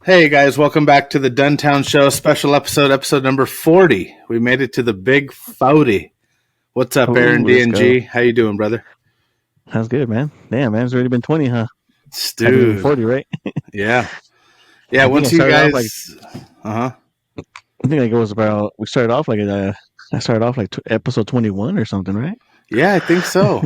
Hey guys, welcome back to the Duntown Show special episode number 40. We made it to the big 40. What's up, Aaron Let's go. D&G? How you doing, brother? Sounds good, man. Damn, man, it's already been 20, huh? Haven't been Dude. 40, right? Yeah. I think Once I you started off guys... Uh-huh. I think like it was about, we started off like, I started off like episode 21 or something, right? Yeah, I think so.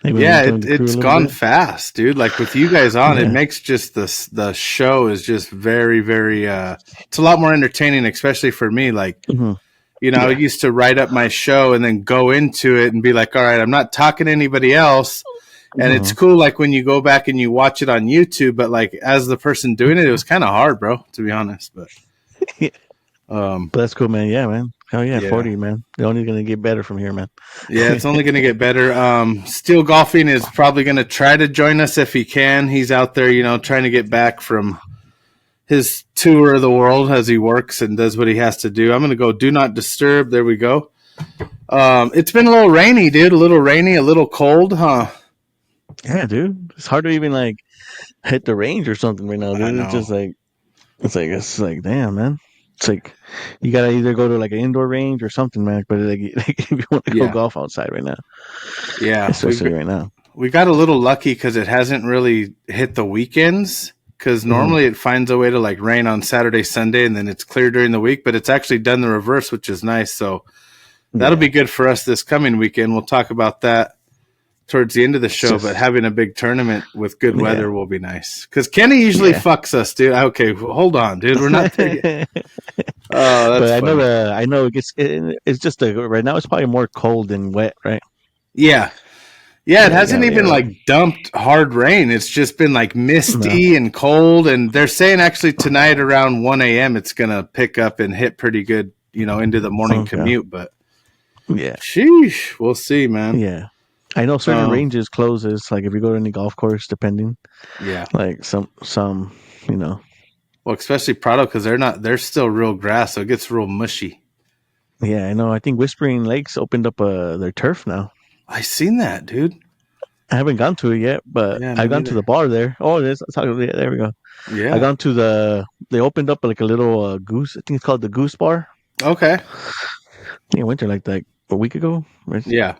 Like Yeah, joined the crew a it's little gone bit. fast, dude. Like with you guys on, it Yeah. makes just the show is just very, very... it's a lot more entertaining, especially for me. Like, Mhm. I Yeah. used to write up my show and then go into it and be like, all right, I'm not talking to anybody else. And it's Mhm. cool, like when you go back and you watch it on YouTube, but like as the person doing it, it was kind of hard, bro, to be honest. But But that's cool, man. Yeah, man. Hell yeah, yeah, 40, man. They're only going to get better from here, man. yeah, it's only going to get better. Steel Golfing is probably going to try to join us if he can. He's out there, trying to get back from his tour of the world as he works and does what he has to do. I'm going to go do not disturb. There we go. It's been a little rainy, dude. A little rainy, a little cold, huh? Yeah, dude. It's hard to even like hit the range or something right now, I dude. know. It's just like, it's like, damn, man. It's like you gotta either go to like an indoor range or something, man. But like if you want to go Yeah. golf outside right now, Yeah, especially right now. we got a little lucky because it hasn't really hit the weekends. Because normally it finds a way to like rain on Saturday, Sunday, and then it's clear during the week. But it's actually done the reverse, which is nice. So that'll be good for us this coming weekend. We'll talk about that towards the end of the show. But having a big tournament with good weather will be nice. Because Kenny usually fucks us, dude. Okay, hold on, dude. We're not taking. Oh, that's but funny. I know it's just right now. It's probably more cold than wet, right? Yeah. Yeah, it hasn't even like dumped hard rain. It's just been like misty and cold. And they're saying actually tonight around 1 a.m. it's going to pick up and hit pretty good, into the morning commute. But yeah, sheesh, we'll see, man. Yeah, I know certain ranges closes. Like if you go to any golf course, depending. Yeah, like some, Well, especially Prado because they're still real grass, so it gets real mushy. Yeah, I know. I think Whispering Lakes opened up their turf now. I seen that, dude. I haven't gone to it yet, but I've gone to the bar there. Oh, there we go. Yeah. I gone to they opened up like a little goose. I think it's called the Goose Bar. Okay. I think I went there like a week ago. Yeah.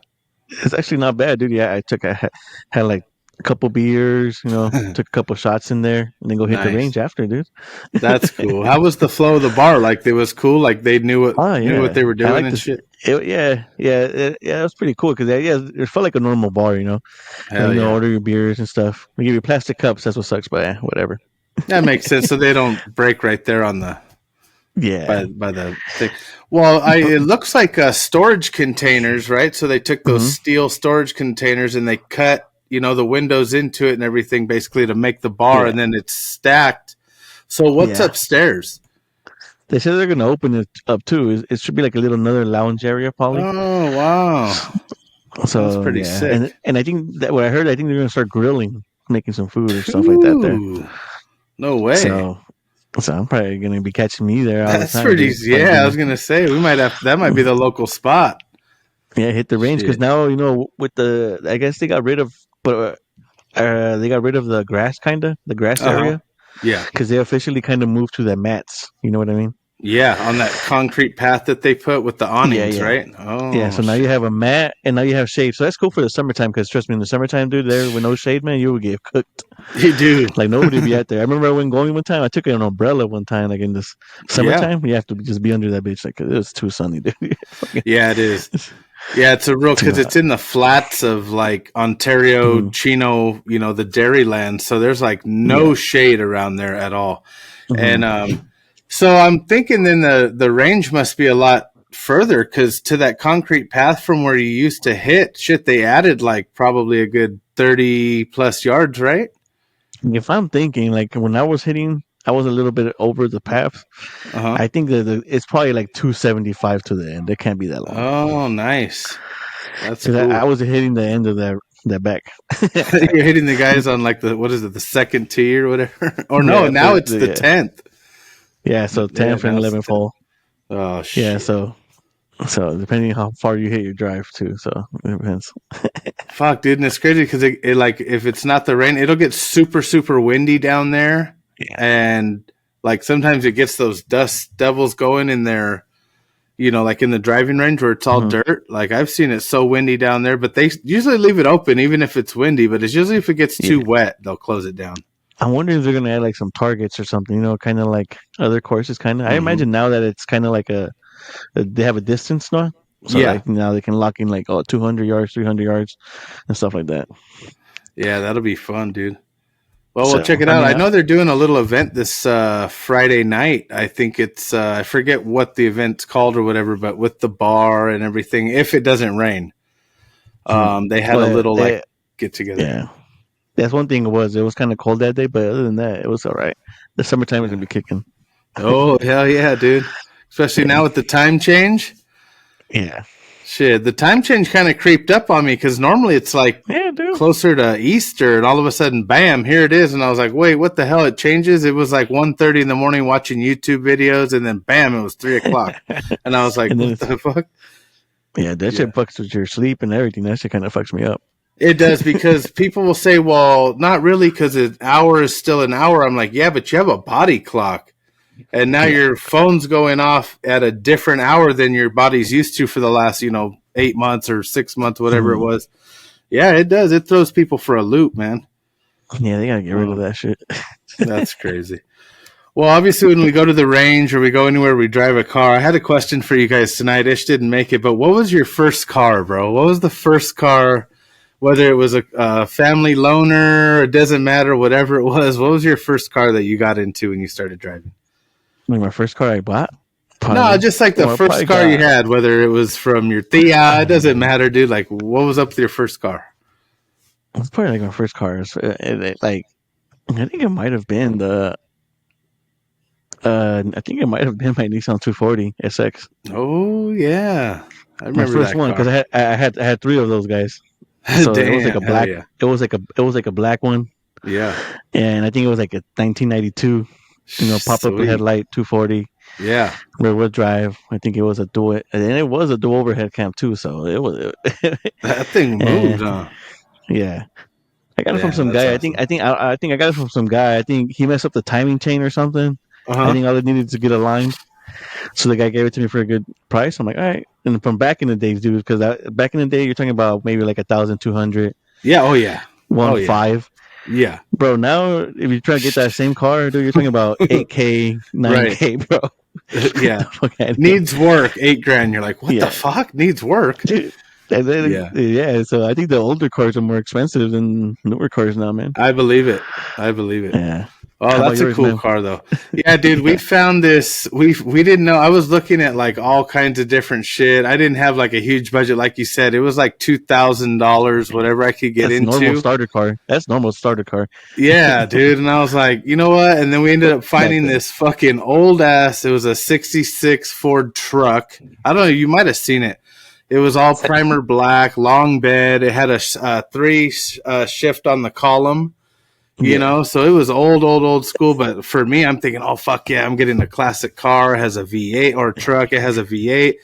It's actually not bad, dude. Yeah, I had like a couple beers, took a couple shots in there, and then go hit the range after, dude. That's cool. How was the flow of the bar? Like, it was cool. Like they knew what they were doing and shit. It was pretty cool because it felt like a normal bar, and order your beers and stuff. They give you plastic cups. That's what sucks, but whatever. That makes sense. So they don't break right there on the by the thing. Well, it looks like storage containers, right? So they took those steel storage containers and they cut the windows into it and everything basically to make the bar, and then it's stacked. So what's upstairs? They said they're going to open it up too. It should be like another lounge area, probably. Oh wow! So that's pretty sick. And I think that what I heard, I think they're going to start grilling, making some food or stuff like that there. No way. So I'm probably going to be catching me there. That's pretty. Yeah, I was going to say we might have. That might be the local spot. Yeah, hit the range because now with I guess they got rid of, but they got rid of the grass the grass area. Yeah, because they officially kind of moved to the mats. You know what I mean? Yeah, on that concrete path that they put with the awnings, right? Oh, yeah. So now you have a mat and now you have shade. So that's cool for the summertime because trust me, in the summertime, dude, there with no shade, man, you would get cooked. You do. Like nobody be out there. I remember I went going one time. I took an umbrella one time, like in this summertime. You have to just be under that bitch, like it was too sunny, dude. Yeah, it is. Yeah, it's a real because it's in the flats of like Ontario, Chino, the dairy land. So there's like no shade around there at all. And so I'm thinking then the range must be a lot further because to that concrete path from where you used to hit, they added like probably a good 30 plus yards, right? If I'm thinking like when I was hitting, I was a little bit over the path. I think that it's probably like 275 to the end. It can't be that long. Oh, nice. That's cool. I was hitting the end of that back. You're hitting the guys on like the second tee or whatever. Or no, now it's the 10th. Yeah, so 10th and 11th hole. Oh shit. Yeah, so depending how far you hit your drive too, so it depends. Fuck, dude, and it's crazy because it like if it's not the rain, it'll get super super windy down there. and like sometimes it gets those dust devils going in there, like in the driving range where it's all dirt. Like I've seen it so windy down there, but they usually leave it open even if it's windy. But it's usually if it gets too wet, they'll close it down. I'm wondering if they're gonna add like some targets or something, kind of like other courses. Kind of. I imagine now that it's kind of like they have a distance now, so like now they can lock in like 200 yards, 300 yards, and stuff like that. Yeah, that'll be fun, dude. Well, we'll check it out. I know they're doing a little event this Friday night. I think it's I forget what the event's called or whatever, but with the bar and everything, if it doesn't rain, they had a little get together. Yeah. That's one thing. It was kind of cold that day, but other than that, it was all right. The summertime is gonna be kicking. Oh hell yeah, dude! Especially now with the time change. Yeah. Shit, the time change kind of creeped up on me because normally it's like closer to Easter, and all of a sudden, bam, here it is. And I was like, wait, what the hell? It changes. It was like 1:30 in the morning watching YouTube videos, and then bam, it was 3 o'clock, and I was like, what the fuck? Yeah, that shit fucks with your sleep and everything. That shit kind of fucks me up. It does, because people will say, well, not really, because an hour is still an hour. I'm like, yeah, but you have a body clock. And now your phone's going off at a different hour than your body's used to for the last, 8 months or 6 months, whatever it was. Yeah, it does. It throws people for a loop, man. Yeah, they got to get rid of that shit. That's crazy. Well, obviously, when we go to the range or we go anywhere, we drive a car. I had a question for you guys tonight. Ish didn't make it, but what was your first car, bro? What was the first car? Whether it was a family loaner, it doesn't matter, whatever it was. What was your first car that you got into when you started driving? Like my first car I bought? Probably, no, just like the first car you had, whether it was from your tia, it doesn't matter, dude. Like, what was up with your first car? It's probably like my first car. I think it might have been my Nissan 240 SX. Oh yeah, I remember my first one because I had 3 of those guys. So it was like a black. Yeah. It was like a black one. Yeah. And I think it was like a 1992. Pop-up headlight 240. Yeah. Rear wheel drive. I think it was a dual, and it was a dual overhead cam too. So it was. That thing moved, huh? Yeah. I got it from some guy. Awesome. I think I got it from some guy. I think he messed up the timing chain or something. I think all it needed to get aligned. So the guy gave it to me for a good price. I'm like, all right. And from back in the days, dude, because back in the day, you're talking about maybe like 1,200. Yeah. Oh yeah. 1.5. Yeah. Bro, now if you try to get that same car, dude, you're talking about 8K, 9K, bro. Yeah. Needs work, $8,000. You're like, what the fuck? Needs work. Dude. And then, so I think the older cars are more expensive than newer cars now, man. I believe it. Yeah. Oh, that's a cool car, though. Yeah, dude, we found this. We didn't know. I was looking at like all kinds of different shit. I didn't have like a huge budget, like you said. It was like $2,000, whatever I could get into. That's normal starter car. Yeah, dude. And I was like, you know what? And then we ended up finding this fucking old ass. It was a '66 Ford truck. I don't know. You might have seen it. It was all primer black, long bed. It had a 3 shift on the column. So it was old school. But for me, I'm thinking, oh, fuck yeah, I'm getting a classic car. It has a V8 or truck. It has a V8.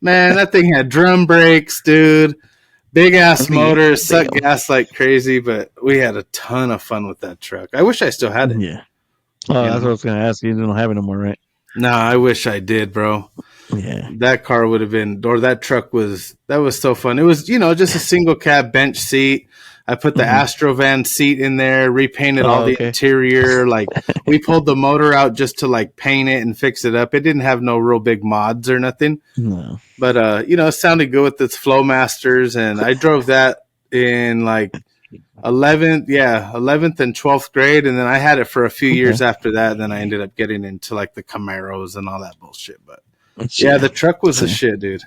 Man, that thing had drum brakes, dude. Big ass motor, sucked gas like crazy. But we had a ton of fun with that truck. I wish I still had it. Yeah. Oh, that's what I was going to ask you. You don't have it no more, right? Nah, I wish I did, bro. Yeah. That car would have been, or that truck was so fun. It was, just a single cab bench seat. I put the Astrovan seat in there, repainted all the interior. Like we pulled the motor out just to like paint it and fix it up. It didn't have no real big mods or nothing. No. But it sounded good with its Flowmasters, and I drove that in like 11th and 12th grade, and then I had it for a few years after that. And then I ended up getting into like the Camaros and all that bullshit. But the truck was the shit, dude.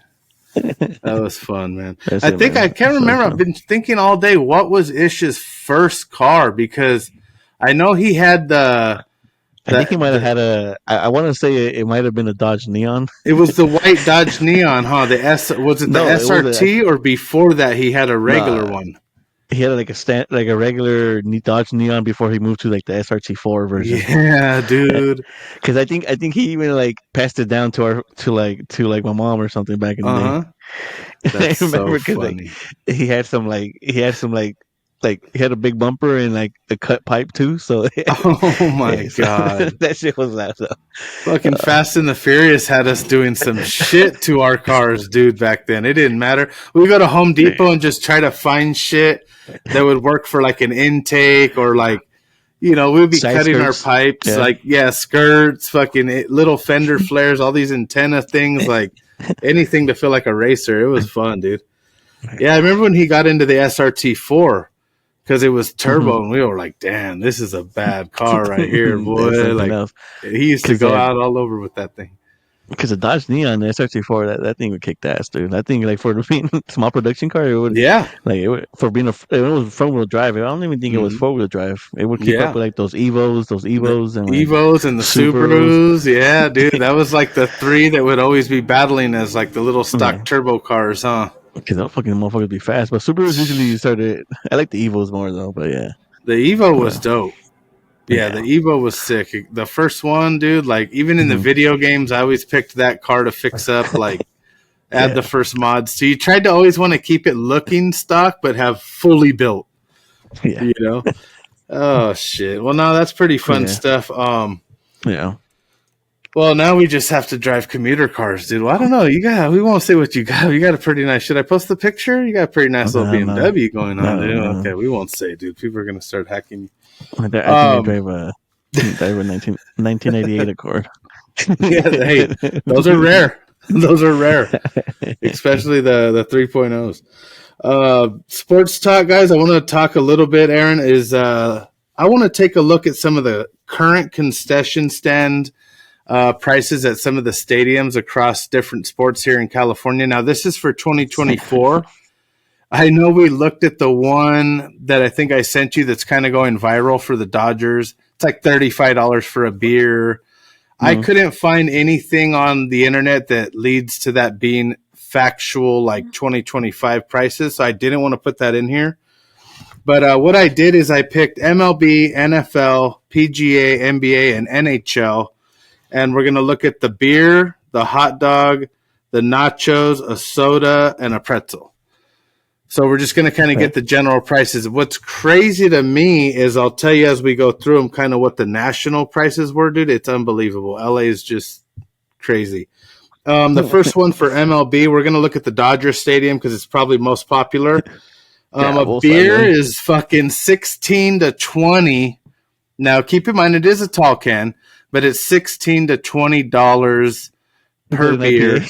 That was fun, man. I can't remember. I've been thinking all day, what was Ish's first car? Because I know he had I think he might have had I want to say it might have been a Dodge Neon. It was the white Dodge Neon, huh? Was it the SRT, or before that he had a regular one? He had like a regular Dodge Neon before he moved to like the SRT4 version. Yeah, dude. Because I think he even like passed it down to my mom or something back in the day. That's I remember so funny. Like, he had some like he had a big bumper and like the cut pipe too. So Oh my so god. that shit was that. So. Fucking Fast and the Furious had us doing some shit to our cars, dude, back then. It didn't matter. We go to Home Depot and just try to find shit that would work for like an intake or like, you know, we would be Side cutting skirts. our pipes, like, skirts, fucking little fender flares, all these antenna things, like anything to feel like a racer. It was fun, dude. Yeah, I remember when he got into the SRT4 because it was turbo, and we were like, damn, this is a bad car right here, boy. Like, else. he used to go out all over with that thing. Because the Dodge Neon, the SRT4, that thing would kick ass, dude. That thing, like, for being a small production car, it would, for being it was front wheel drive. I don't even think it was 4-wheel drive. It would keep up with like those Evos, and like, Evos and the Subarus. Yeah, dude, that was like the three that would always be battling as like the little stock turbo cars, huh? Because those fucking motherfuckers be fast, but Subarus usually started. I like the Evos more though, but yeah, the Evo was dope. Yeah, the Evo was sick. The first one, dude, like even in the video games, I always picked that car to fix up, like add the first mods. So you tried to always want to keep it looking stock, but have fully built. Yeah. You know? Oh shit. Well, no, that's pretty fun stuff. Yeah. Well, now we just have to drive commuter cars, dude. Well, I don't know. We won't say what you got. You got a pretty nice. Should I post the picture? You got a pretty nice little BMW going on, dude. Okay, we won't say, dude. People are gonna start hacking you. I think I drive a 1988 Accord. Yeah, hey, those are rare. Those are rare, especially the 3.0s. Sports talk, guys. I want to talk a little bit. Aaron is. I want to take a look at some of the current concession stand prices at some of the stadiums across different sports here in California. Now, this is for 2024. I know we looked at the one that I think I sent you that's kind of going viral for the Dodgers. It's like $35 for a beer. I couldn't find anything on the internet that leads to that being factual, like 2025 prices. So I didn't want to put that in here. But what I did is I picked MLB, NFL, PGA, NBA, and NHL. And we're going to look at the beer, the hot dog, the nachos, a soda, and a pretzel. So we're just going to kind of get the general prices. What's crazy to me is I'll tell you as we go through them kind of what the national prices were, dude. It's unbelievable. LA is just crazy. The first one for MLB, we're going to look at the Dodger Stadium because it's probably most popular. A beer is fucking 16 to 20. Now, keep in mind, it is a tall can, but it's $16 to $20 per beer.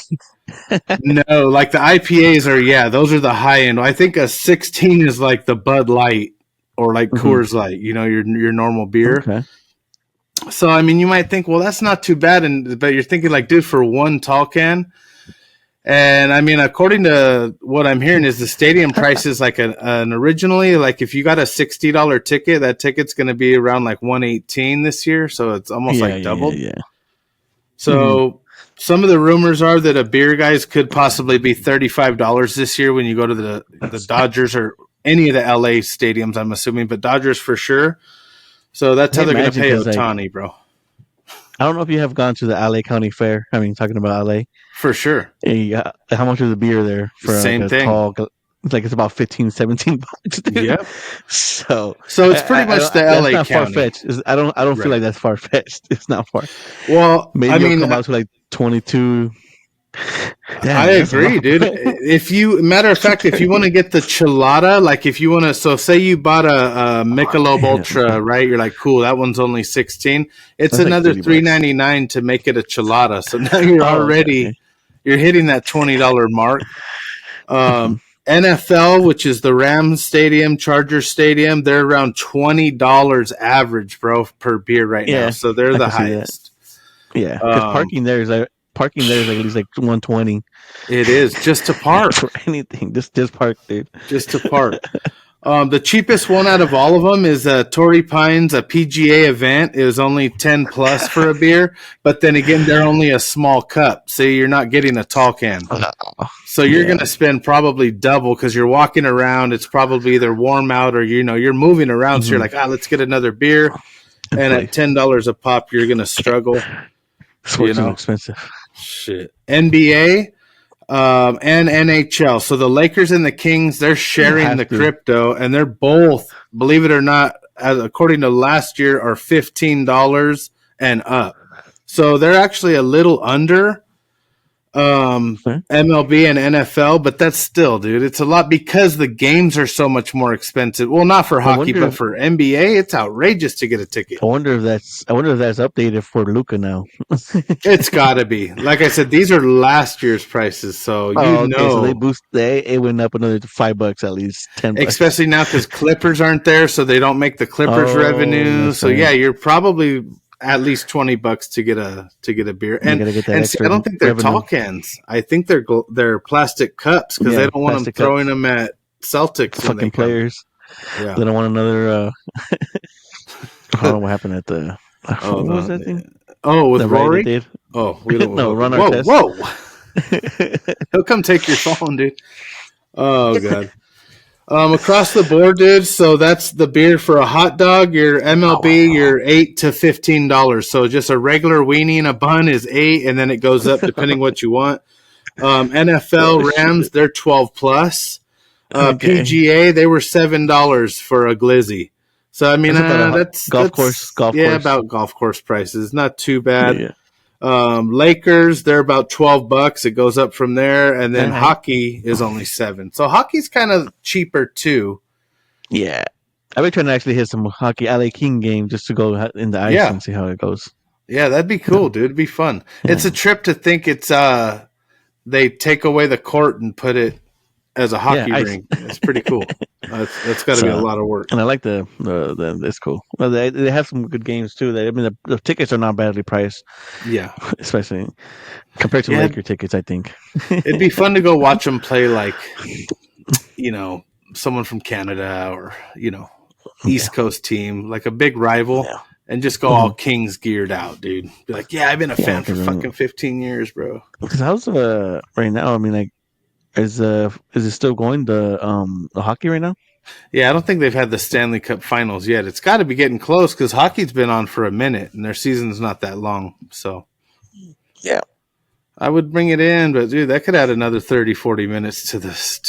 No, like the IPAs are, those are the high end. I think a 16 is like the Bud Light or like Coors Light, you know, your normal beer. Okay. So, I mean, you might think, well, that's not too bad. But you're thinking like, dude, for one tall can. And I mean, according to what I'm hearing is the stadium price is like an originally, like if you got a $60 ticket, that ticket's going to be around like $118 this year. So it's almost like doubled. Yeah. So some of the rumors are that a beer, guys, could possibly be $35 this year when you go to the Dodgers or any of the LA stadiums, I'm assuming, but Dodgers for sure. So that's how they're going to pay Ohtani, bro. I don't know if you have gone to the LA County Fair. I mean, talking about LA. For sure. Yeah. How much is the beer there? For same thing. Like it's about $15-$17. Dude. Yep. So it's pretty much the LA not County. Far-fetched. I don't feel like that's far-fetched. It's not far. Well, maybe it'll come out to like 22. Damn, I agree, dude. If you want to get the chilada, like if you want to, so say you bought a Michelob Ultra, right? You're like, cool, that one's only 16. It's that's another like $3.99 to make it a chilada. So now you're already you're hitting that $20 mark. NFL, which is the Rams Stadium, Chargers Stadium, they're around $20 average, bro, per beer right now. So they're the highest. Yeah, because parking there is like at least like $120. It is just to park for anything. Just park, dude. Just to park. The cheapest one out of all of them is Torrey Pines, a PGA event. It was only 10 plus for a beer, but then again, they're only a small cup, so you're not getting a tall can. So you're going to spend probably double because you're walking around. It's probably either warm out or you're moving around. So you're like, let's get another beer, and at $10 a pop, you're going to struggle. It's expensive. Shit. NBA. and NHL. So the Lakers and the Kings, they're sharing the crypto, and they're both, believe it or not, according to last year, are $15 and up. So they're actually a little under MLB and NFL, but that's still, dude, it's a lot because the games are so much more expensive. Well, not for hockey, but for NBA, it's outrageous to get a ticket. I wonder if that's updated for Luka now. It's got to be. Like I said, these are last year's prices, so so they went up another $5 at least, $10. Especially now because Clippers aren't there, so they don't make the Clippers revenue. So yeah, you're probably at least $20 to get a beer, and see, I don't think they're tall cans. I think they're plastic cups because they don't want them throwing them at Celtics. Fucking players. Yeah, they don't want another. I don't know what happened at the. What was that thing? Oh, with Rory. Oh, we don't. No, run our test. Whoa! He'll come take your phone, dude. Oh god. Across the board, dude. So that's the beer for a hot dog. Your MLB, you're $8 to $15. So just a regular weenie and a bun is $8, and then it goes up depending what you want. NFL Rams, they're 12 plus. PGA, they were $7 for a glizzy. So I mean, that's golf course. About golf course prices. Not too bad. Yeah. Lakers, they're about $12. It goes up from there, and then hockey is only $7. So hockey's kind of cheaper too. Yeah, I've been trying to actually hit some hockey LA King game just to go in the ice and see how it goes. Yeah, that'd be cool, dude. It'd be fun. Yeah. It's a trip to think it's they take away the court and put it as a hockey rink. It's pretty cool. That's got to be a lot of work. And I like the it's cool. Well, they have some good games too. I mean, the tickets are not badly priced. Yeah, especially compared to Laker tickets, I think. It'd be fun to go watch them play, like, someone from Canada or East Coast team, like a big rival, and just go all Kings geared out, dude. Be like, I've been a fan for fucking 15 years, bro. Because how's right now? I mean, like. Is it still going the hockey right now? Yeah, I don't think they've had the Stanley Cup Finals yet. It's got to be getting close because hockey's been on for a minute and their season's not that long. So, yeah, I would bring it in, but dude, that could add another 30, 40 minutes to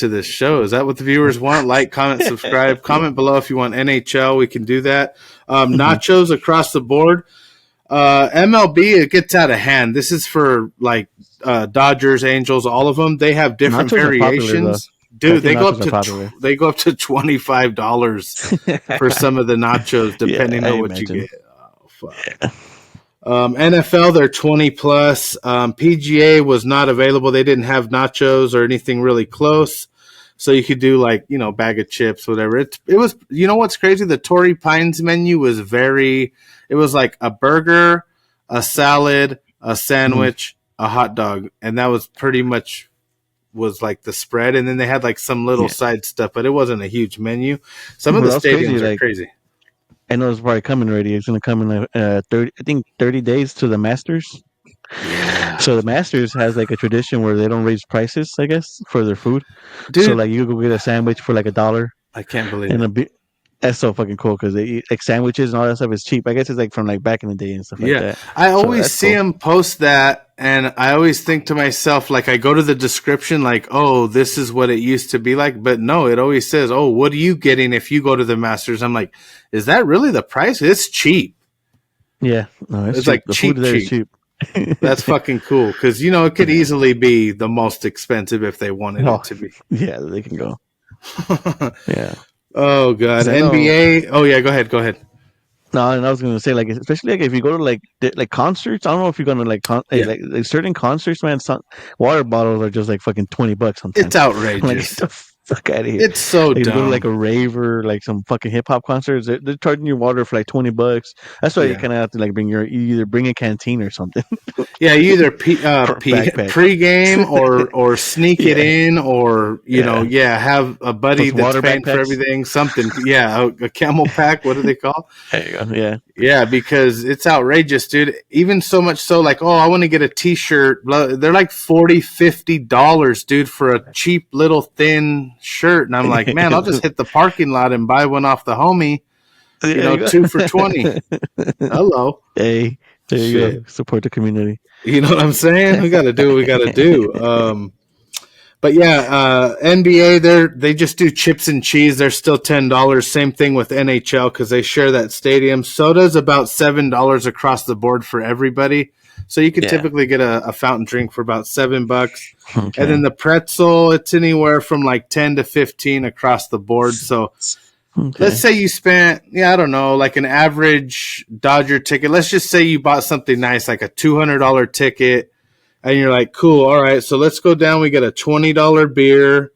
this show. Is that what the viewers want? Like, comment, subscribe, comment below if you want NHL. We can do that. Nachos across the board. MLB, it gets out of hand. This is for like Dodgers, Angels, all of them. They have different variations. Dude, they go up to $25 for some of the nachos, depending on what you get. Oh, fuck. NFL, they're 20 plus. PGA was not available. They didn't have nachos or anything really close. So you could do like, bag of chips, whatever. It was, what's crazy? The Torrey Pines menu was it was like a burger, a salad, a sandwich, a hot dog. And that was pretty much was like the spread. And then they had like some little side stuff, but it wasn't a huge menu. Some of the stadiums are crazy. I know it's probably coming already. It's going to come in 30 days to the Masters. Yeah. So the Masters has like a tradition where they don't raise prices, I guess, for their food. Dude. So like you go get a sandwich for like $1. I can't believe it. That's so fucking cool because they eat like sandwiches and all that stuff is cheap. I guess it's like from like back in the day and stuff like that. I always see them post that, and I always think to myself, like, I go to the description, like, oh, this is what it used to be like. But no, it always says, oh, what are you getting if you go to the Masters? I'm like, is that really the price? It's cheap. Yeah, no, it's cheap. Like the cheap, food there is cheap. That's fucking cool because it could easily be the most expensive if they wanted it to be. Yeah, they can go. Yeah. Oh god, NBA. Oh yeah, go ahead. No, and I was gonna say, like, especially like if you go to like concerts. I don't know if you're gonna like like certain concerts, man. Water bottles are just like fucking $20 sometimes. It's outrageous. Like, fuck out of here. It's so dumb. You go to like a rave or like some fucking hip hop concerts. They're charging you water for like $20. That's why you kind of have to like you either bring a canteen or something. Yeah, you either pregame or sneak it in or have a buddy that's paying for everything. Something, a camel pack. What do they call? There you go. Yeah, because it's outrageous, dude. Even so much so, like, I want to get a T-shirt. They're like $40-$50, dude, for a cheap little thin shirt, and I'm like, man, I'll just hit the parking lot and buy one off the homie. 2 for $20. Hello. Hey, there you go. Support the community. You know what I'm saying? We got to do what we got to do. But yeah, NBA they just do chips and cheese. They're still $10. Same thing with NHL because they share that stadium. Soda's about $7 across the board for everybody. So you could typically get a fountain drink for about $7. Okay. And then the pretzel, it's anywhere from like 10 to 15 across the board. So let's say you spent, I don't know, like an average Dodger ticket. Let's just say you bought something nice, like a $200 ticket. And you're like, cool, all right, so let's go down. We get a $20 beer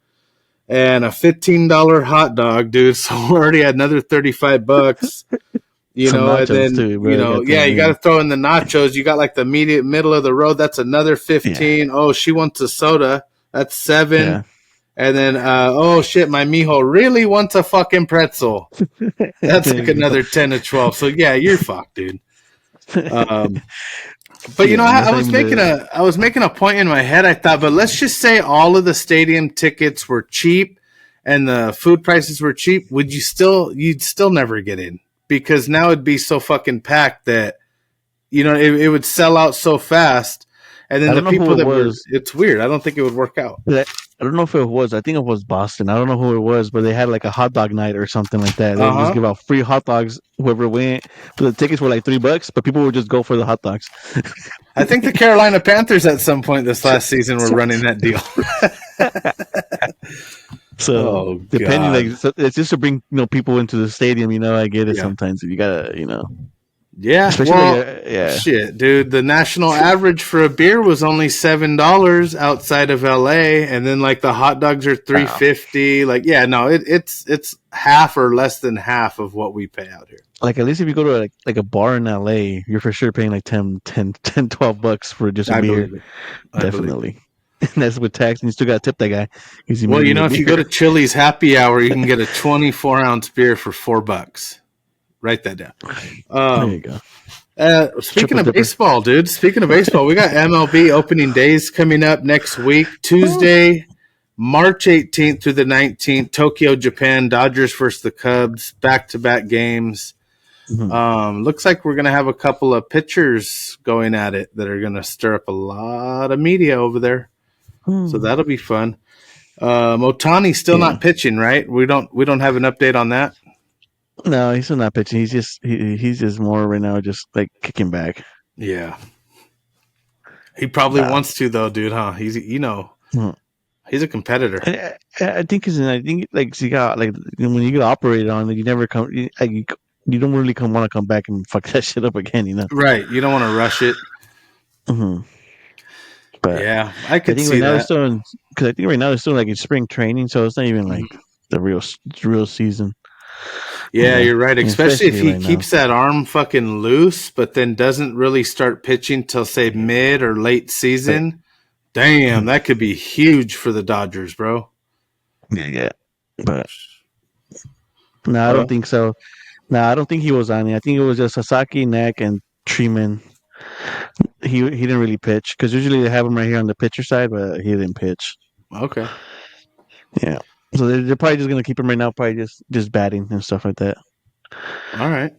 and a $15 hot dog, dude. So we're already at another $35, you know, and then, too, you got to throw in the nachos. You got like the immediate middle of the road. That's another 15. Yeah. Oh, she wants a soda. That's 7. Yeah. And then, oh, shit, my mijo really wants a fucking pretzel. That's like another 10 to 12. So, yeah, you're fucked, dude. But you know, I was making a point in my head. I thought, but let's just say all of the stadium tickets were cheap and the food prices were cheap. You'd still never get in because now it'd be so fucking packed that it would sell out so fast. And then the people it's weird. I don't think it would work out. I don't know if it was. I think it was Boston. I don't know who it was, but they had like a hot dog night or something like that. They would just give out free hot dogs whoever went. But the tickets were like $3, but people would just go for the hot dogs. I think the Carolina Panthers at some point this last season were running that deal. So depending, it's just to bring people into the stadium. I get it sometimes. You gotta, Yeah, shit, dude. The national average for a beer was only $7 outside of LA, and then like the hot dogs are $3.50. Wow. Like, it's half or less than half of what we pay out here. Like, at least if you go to like a bar in LA, you're for sure paying like $12 for just a beer. Definitely. And that's with tax, and you still got to tip that guy. Well, if you go to Chili's happy hour, you can get a 24-ounce beer for $4. Write that down. There you go. Speaking of baseball, dude. Speaking of baseball, we got MLB opening days coming up next week. Tuesday, March 18th through the 19th, Tokyo, Japan. Dodgers versus the Cubs. Back-to-back games. Mm-hmm. Looks like we're going to have a couple of pitchers going at it that are going to stir up a lot of media over there. So that'll be fun. Ohtani's still not pitching, right? We don't have an update on that. No, he's still not pitching. He's just more right now, just like kicking back. Yeah, he probably wants to though, dude. Huh? He's he's a competitor. I think like you got like when you get operated on, like you never come. You don't really want to come back and fuck that shit up again. Right? You don't want to rush it. Mm-hmm. But yeah, I think see right now that because I think right now they're still like in spring training, so it's not even like the real season. Yeah, you're right. Especially if he keeps that arm fucking loose, but then doesn't really start pitching till say mid or late season. Damn, that could be huge for the Dodgers, bro. Yeah. But no, I don't think so. No, I don't think he was on it. I think it was just Sasaki, Neck, and Treeman. He didn't really pitch because usually they have him right here on the pitcher side, but he didn't pitch. Okay. Yeah. So they're probably just gonna keep him right now, probably just batting and stuff like that. All right.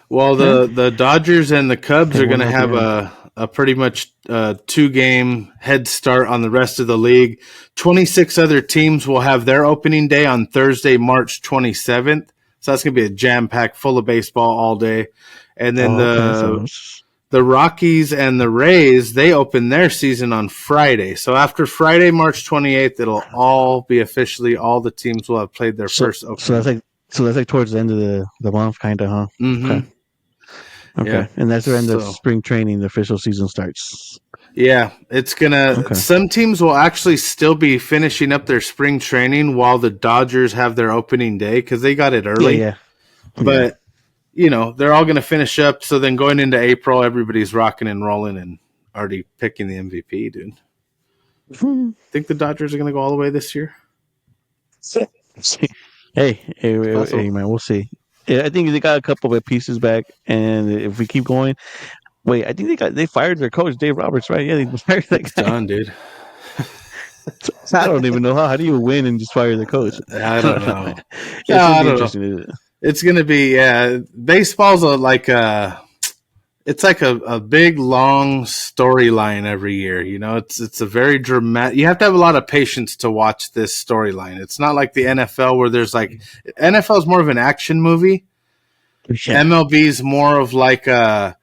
Well, the Dodgers and the Cubs are gonna have a pretty much 2-game head start on the rest of the league. 26 other teams will have their opening day on Thursday, March 27th. So that's gonna be a jam pack full of baseball all day. And then the Rockies and the Rays, they open their season on Friday. So after Friday, March 28th, it'll all be officially, all the teams will have played their first opening. So that's like towards the end of the month, kind of, huh? Mm-hmm. Okay. Yeah. And that's the end of spring training. The official season starts. Yeah, it's gonna. Some teams will actually still be finishing up their spring training while the Dodgers have their opening day because they got it early. Yeah. But they're all going to finish up. So then going into April, everybody's rocking and rolling and already picking the MVP, dude. Think the Dodgers are going to go all the way this year? Hey, man, we'll see. Yeah, I think they got a couple of pieces back, and if we keep going, I think they fired their coach, Dave Roberts, right? Yeah, they fired that guy. It's done, dude. I don't even know how do you win and just fire the coach? I don't know. I don't know. It's going to be, baseball's it's like a big long storyline every year. You know, it's a very dramatic. You have to have a lot of patience to watch this storyline. It's not like the NFL where there's like NFL is more of an action movie. Yeah. MLB is more of like a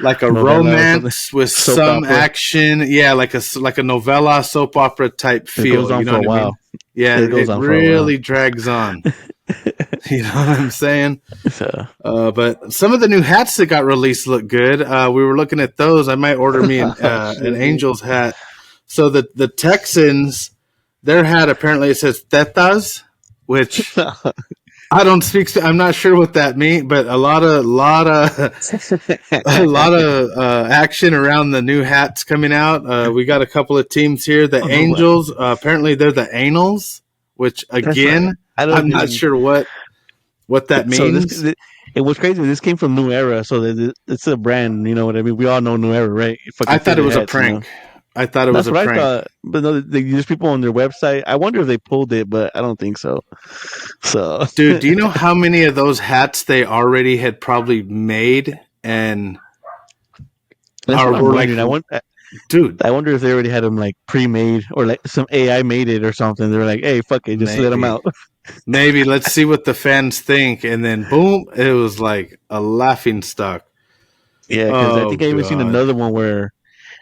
romance with soap some opera. action. Yeah, like a novella, soap opera type feel. It goes on for a while. I mean? Yeah, it really drags on. You know what I'm saying? So. But some of the new hats that got released look good. We were looking at those. I might order me an Angels hat. So the Texans, their hat apparently it says Tetas, which I don't speak. I'm not sure what that means, but a lot of action around the new hats coming out. We got a couple of teams here. The Angels, apparently they're the Anals, which again, I'm not sure what that means. So it was crazy. This came from New Era, so it's a brand. You know what I mean? We all know New Era, right? I thought it was a prank. You know? I thought it was a prank. I thought, but no, there's people on their website. I wonder if they pulled it, but I don't think so. So, dude, do you know how many of those hats they already had probably made and were like? Dude, I wonder if they already had them like pre-made or like some AI made it or something. They were like, "Hey, fuck it, just let them out." Maybe let's see what the fans think, and then boom, it was like a laughing stock. Yeah, because I think I even seen another one where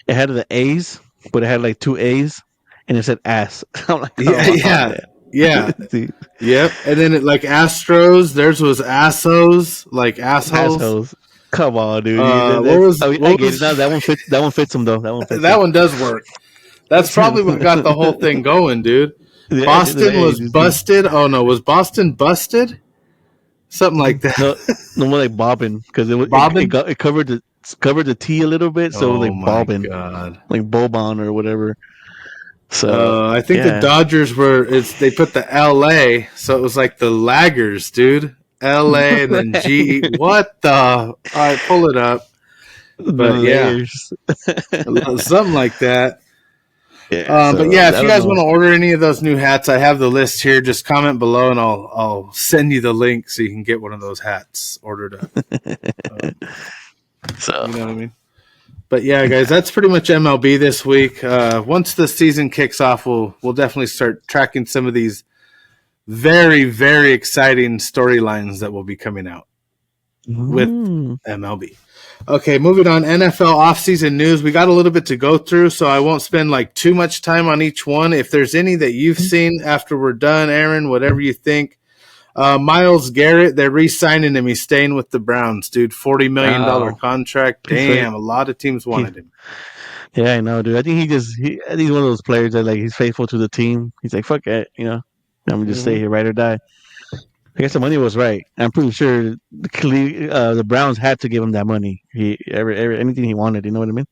it had the A's, but it had like two A's, and it said ass. I'm like, yeah. Yep. And then it like Astros, theirs was assos, like assholes. Come on, dude. I get it. No, that one fits. That one fits them though. That one does work. That's probably what got the whole thing going, dude. Boston was busted. Oh no, was Boston busted? Something like that. No more like bobbing because it covered the T a little bit, so it was like bobbing, like Bobon or whatever. So I think the Dodgers they put the LA, so it was like the laggers, dude. LA and then G. What the? All right, pull it up. But something like that. Yeah, but yeah, if you guys want to order any of those new hats, I have the list here. Just comment below, and I'll send you the link so you can get one of those hats ordered up. So you know what I mean? But yeah, guys, that's pretty much MLB this week. Once the season kicks off, we'll definitely start tracking some of these very, very exciting storylines that will be coming out with MLB. Okay, moving on. NFL offseason news. We got a little bit to go through, so I won't spend like too much time on each one. If there's any that you've seen after we're done, Aaron, whatever you think. Myles Garrett, they're re-signing him. He's staying with the Browns, dude. $40 million contract. Damn, a lot of teams wanted him. Yeah, I know, dude. I think he's one of those players that like he's faithful to the team. He's like, fuck it, you know. I'm gonna just stay here, ride or die. I guess the money was right. I'm pretty sure the Browns had to give him that money. Anything he wanted. You know what I mean?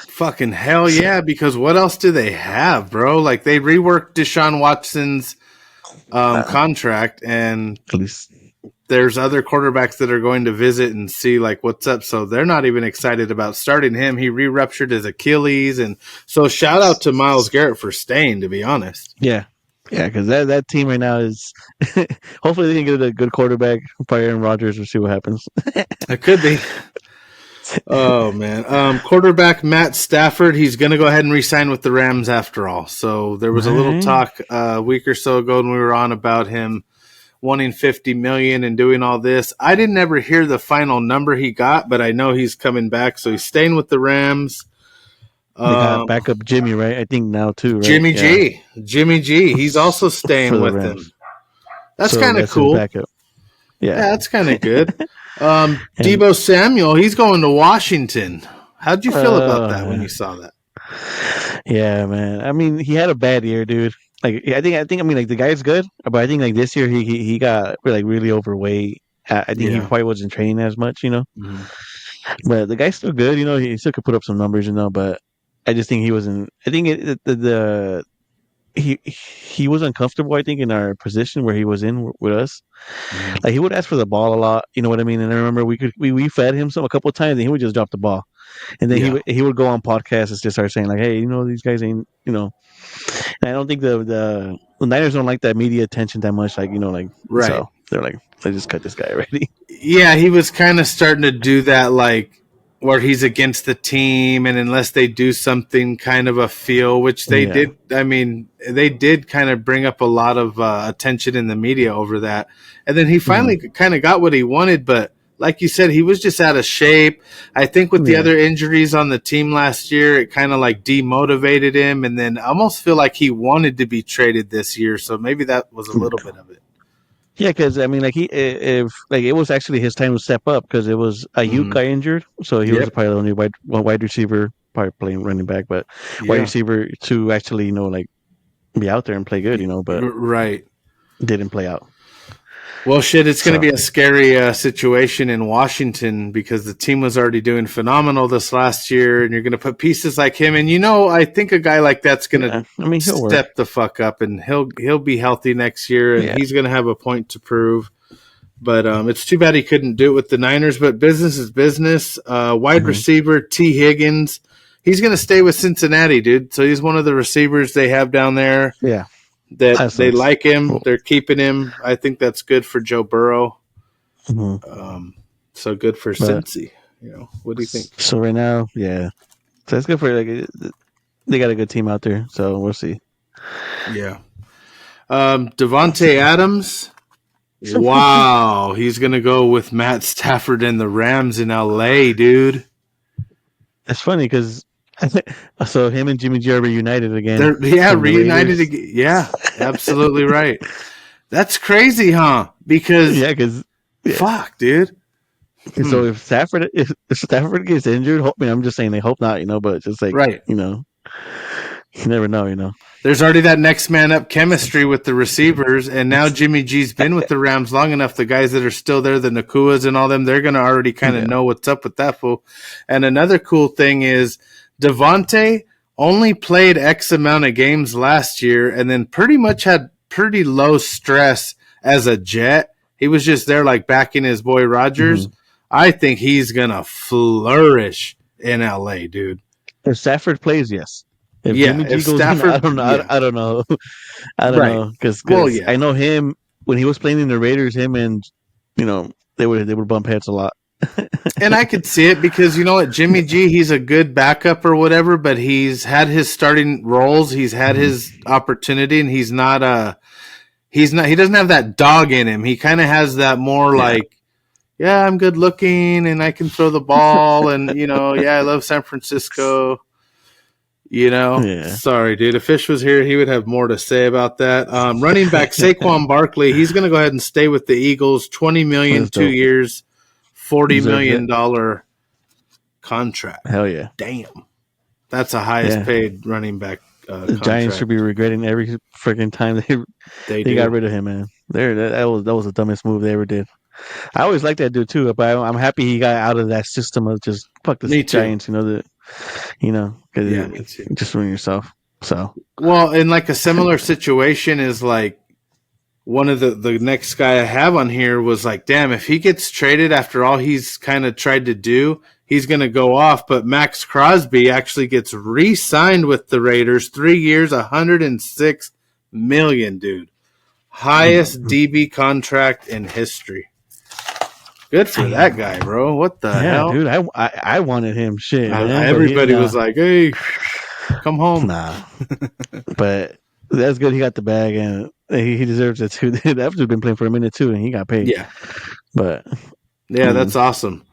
Fucking hell yeah! Because what else do they have, bro? Like they reworked Deshaun Watson's contract, and there's other quarterbacks that are going to visit and see like what's up. So they're not even excited about starting him. He re-ruptured his Achilles, and so shout out to Myles Garrett for staying. To be honest, yeah. Yeah, because that team right now is hopefully they can get a good quarterback, probably Aaron Rodgers, or see what happens. It could be. Oh man, quarterback Matt Stafford, he's going to go ahead and re-sign with the Rams after all. So there was a little talk a week or so ago when we were on about him wanting $50 million and doing all this. I didn't ever hear the final number he got, but I know he's coming back, so he's staying with the Rams. They got backup Jimmy, right? I think now too, right? Jimmy G. He's also staying with them. That's kind of cool. Yeah, that's kind of good. Deebo Samuel, he's going to Washington. How'd you feel about that when you saw that? Yeah, man. I mean, he had a bad year, dude. Like, I think. I mean, like the guy's good, but I think like this year he got like really overweight. I think he probably wasn't training as much, you know. Mm-hmm. But the guy's still good, you know. He still could put up some numbers, you know. But I just think he wasn't. I think he was uncomfortable. I think in our position where he was in with us, like he would ask for the ball a lot. You know what I mean? And I remember we fed him a couple of times, and he would just drop the ball. And then he would go on podcasts and just start saying like, "Hey, you know, these guys ain't, you know." And I don't think the Niners don't like that media attention that much. Like, you know, like right. So they're like, let's just cut this guy already. Yeah, he was kind of starting to do that, like where he's against the team, and unless they do something kind of a feel, which they did. I mean, they did kind of bring up a lot of attention in the media over that. And then he finally kind of got what he wanted, but like you said, he was just out of shape. I think with the other injuries on the team last year, it kind of like demotivated him, and then I almost feel like he wanted to be traded this year. So maybe that was a little bit of it. Yeah, because I mean, like it was actually his time to step up because it was Ayuk got injured, so he was probably the only wide receiver, probably playing running back, but wide receiver to actually like be out there and play good, but didn't play out. Well, shit, it's going to be a scary situation in Washington because the team was already doing phenomenal this last year, and you're going to put pieces like him. And, I think a guy like that's going to step the fuck up, and he'll be healthy next year, and he's going to have a point to prove. But it's too bad he couldn't do it with the Niners, but business is business. Wide receiver, T. Higgins, he's going to stay with Cincinnati, dude. So he's one of the receivers they have down there. Yeah. That they like him, they're keeping him. I think that's good for Joe Burrow. So good for Cincy. What do you think? So right now, so it's good for they got a good team out there. So we'll see. Yeah, Devontae Adams. Wow, he's gonna go with Matt Stafford and the Rams in LA, dude. It's funny because. So him and Jimmy G are reunited again. They're reunited again. Yeah, absolutely right. That's crazy, huh? Because fuck, dude. So if Stafford gets injured, I'm just saying they hope not, but it's just like you never know, There's already that next man up chemistry with the receivers, and now Jimmy G's been with the Rams long enough. The guys that are still there, the Nakuas and all them, they're gonna already kind of know what's up with that fool. And another cool thing is Devontae only played X amount of games last year and then pretty much had pretty low stress as a Jet. He was just there like backing his boy Rodgers. I think he's going to flourish in LA, dude. If Stafford plays, yes. If Jimmy G goes Stafford, in, I don't know. I don't know. Because I know him, when he was playing in the Raiders, him and, they would bump heads a lot. And I could see it because Jimmy G, he's a good backup or whatever, but he's had his starting roles, he's had his opportunity, and he doesn't have that dog in him. He kind of has that more like, I'm good looking and I can throw the ball and I love San Francisco. Sorry, dude. If Fish was here, he would have more to say about that. Running back Saquon Barkley, he's going to go ahead and stay with the Eagles. $20 million, 2 years. $40 million contract. Hell yeah. Damn. That's the highest paid running back the Giants should be regretting every freaking time they got rid of him, man. That was the dumbest move they ever did. I always liked that dude too, but I'm happy he got out of that system of just fuck the Giants, because just ruin yourself. So and like a similar situation is like one of the next guy I have on here was like, damn, if he gets traded after all he's kind of tried to do, he's going to go off. But Max Crosby actually gets re-signed with the Raiders, 3 years, $106 million, dude. Highest DB contract in history. Good for that guy, bro. What the hell? Dude, I wanted him. Shit. Everybody was like, hey, come home. Nah. But that's good. He got the bag, and he deserves it too. After been playing for a minute too, and he got paid. Yeah, but that's awesome.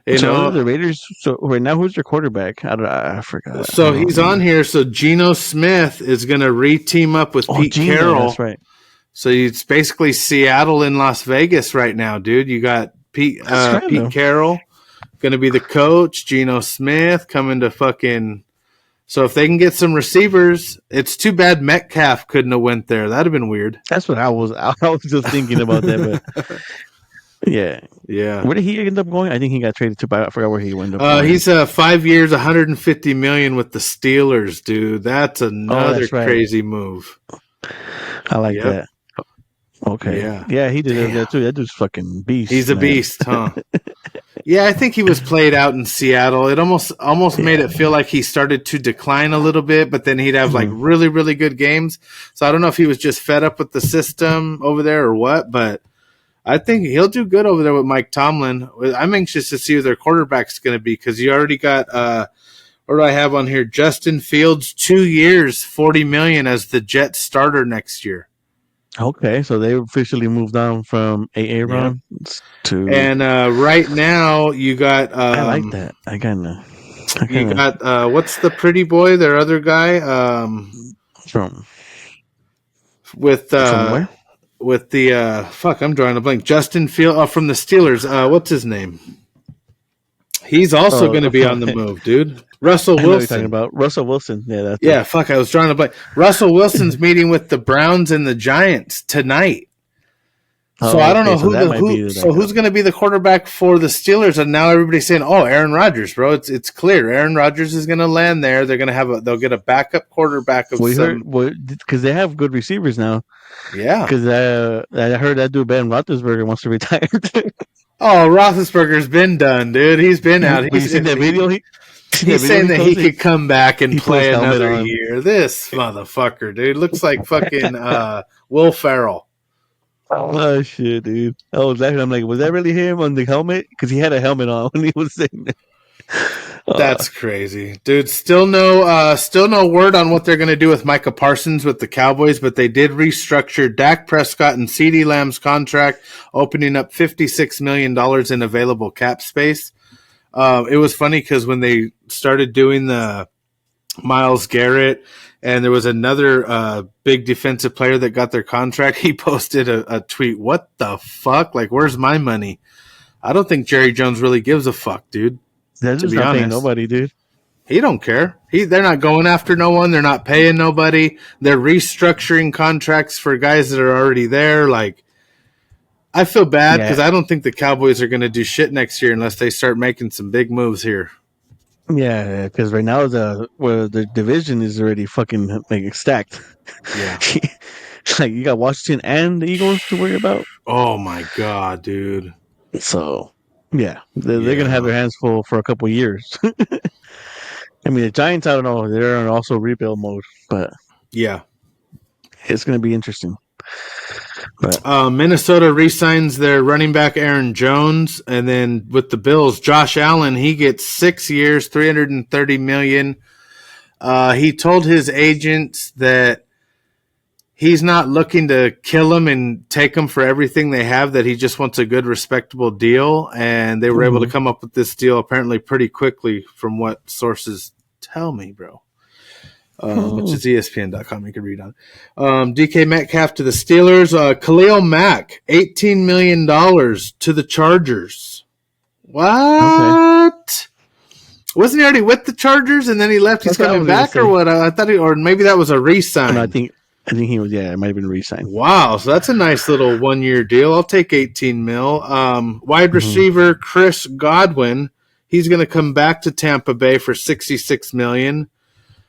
The Raiders. So right now, who's your quarterback? I forgot. So he's on here. So Geno Smith is going to re-team up with Pete Carroll. That's right. So it's basically Seattle in Las Vegas right now, dude. You got Pete Carroll going to be the coach. Geno Smith coming to fucking. So if they can get some receivers, it's too bad Metcalf couldn't have went there. That'd have been weird. That's what I was just thinking about that. But yeah. Where did he end up going? I think he got traded to. I forgot where he went up. Going. He's 5 years, $150 million with the Steelers, dude. That's another crazy move. I like that. Okay. Yeah, he did that too. That dude's fucking beast. He's a beast, huh? Yeah, I think he was played out in Seattle. It almost made it feel like he started to decline a little bit, but then he'd have like really, really good games. So I don't know if he was just fed up with the system over there or what, but I think he'll do good over there with Mike Tomlin. I'm anxious to see who their quarterback's going to be because you already got what do I have on here? Justin Fields, 2 years, $40 million as the Jets starter next year. Okay, so they officially moved on from Aaron to. And right now you got. I like that. You got what's the pretty boy? Their other guy. From where? With the fuck, I'm drawing a blank. Justin Field from the Steelers. What's his name? He's also going to be on the move, dude. Russell Wilson. I know what you're talking about Russell Wilson. Yeah, that's it. Fuck, I was drawing a blank. Russell Wilson's meeting with the Browns and the Giants tonight. So I don't know who's going to be the quarterback for the Steelers, and now everybody's saying, "Oh, Aaron Rodgers, bro." It's clear Aaron Rodgers is going to land there. They're going to they'll get a backup quarterback of because they have good receivers now. Yeah, because I heard that dude Ben Roethlisberger wants to retire. Oh, Roethlisberger's been done, dude. He's been out. He's in that video. He's saying that he could come back and play another year. This motherfucker, dude, looks like fucking Will Ferrell. Oh shit, dude! Oh, exactly. I'm like, was that really him on the helmet? Because he had a helmet on when he was saying that. That's crazy, dude. Still no word on what they're going to do with Micah Parsons with the Cowboys, but they did restructure Dak Prescott and CeeDee Lamb's contract, opening up $56 million in available cap space. It was funny because when they started doing the Myles Garrett, and there was another big defensive player that got their contract, he posted a tweet, "What the fuck? Like, where's my money?" I don't think Jerry Jones really gives a fuck, dude. They're just not paying nobody, dude. He don't care. They're not going after no one. They're not paying nobody. They're restructuring contracts for guys that are already there. Like, I feel bad because I don't think the Cowboys are going to do shit next year unless they start making some big moves here. Yeah, because right now the division is already fucking like stacked. Yeah, like you got Washington and the Eagles to worry about. Oh my god, dude! So they're gonna have their hands full for a couple of years. I mean, the Giants, I don't know, they're in also rebuild mode, but yeah, it's gonna be interesting. But Minnesota re-signs their running back Aaron Jones, and then with the Bills, Josh Allen, he gets 6 years, $330 million. He told his agents that he's not looking to kill them and take them for everything they have, that he just wants a good, respectable deal, and they were able to come up with this deal apparently pretty quickly from what sources tell me, bro. Which is ESPN.com. You can read on. DK Metcalf to the Steelers. Khalil Mack, $18 million to the Chargers. What? Okay. Wasn't he already with the Chargers and then he left? He's coming back or what? I thought or maybe that was a re-sign. No, I think he was. Yeah, it might have been re-signed. Wow, so that's a nice little 1 year deal. I'll take 18 mil. Wide receiver Chris Godwin. He's going to come back to Tampa Bay for $66 million.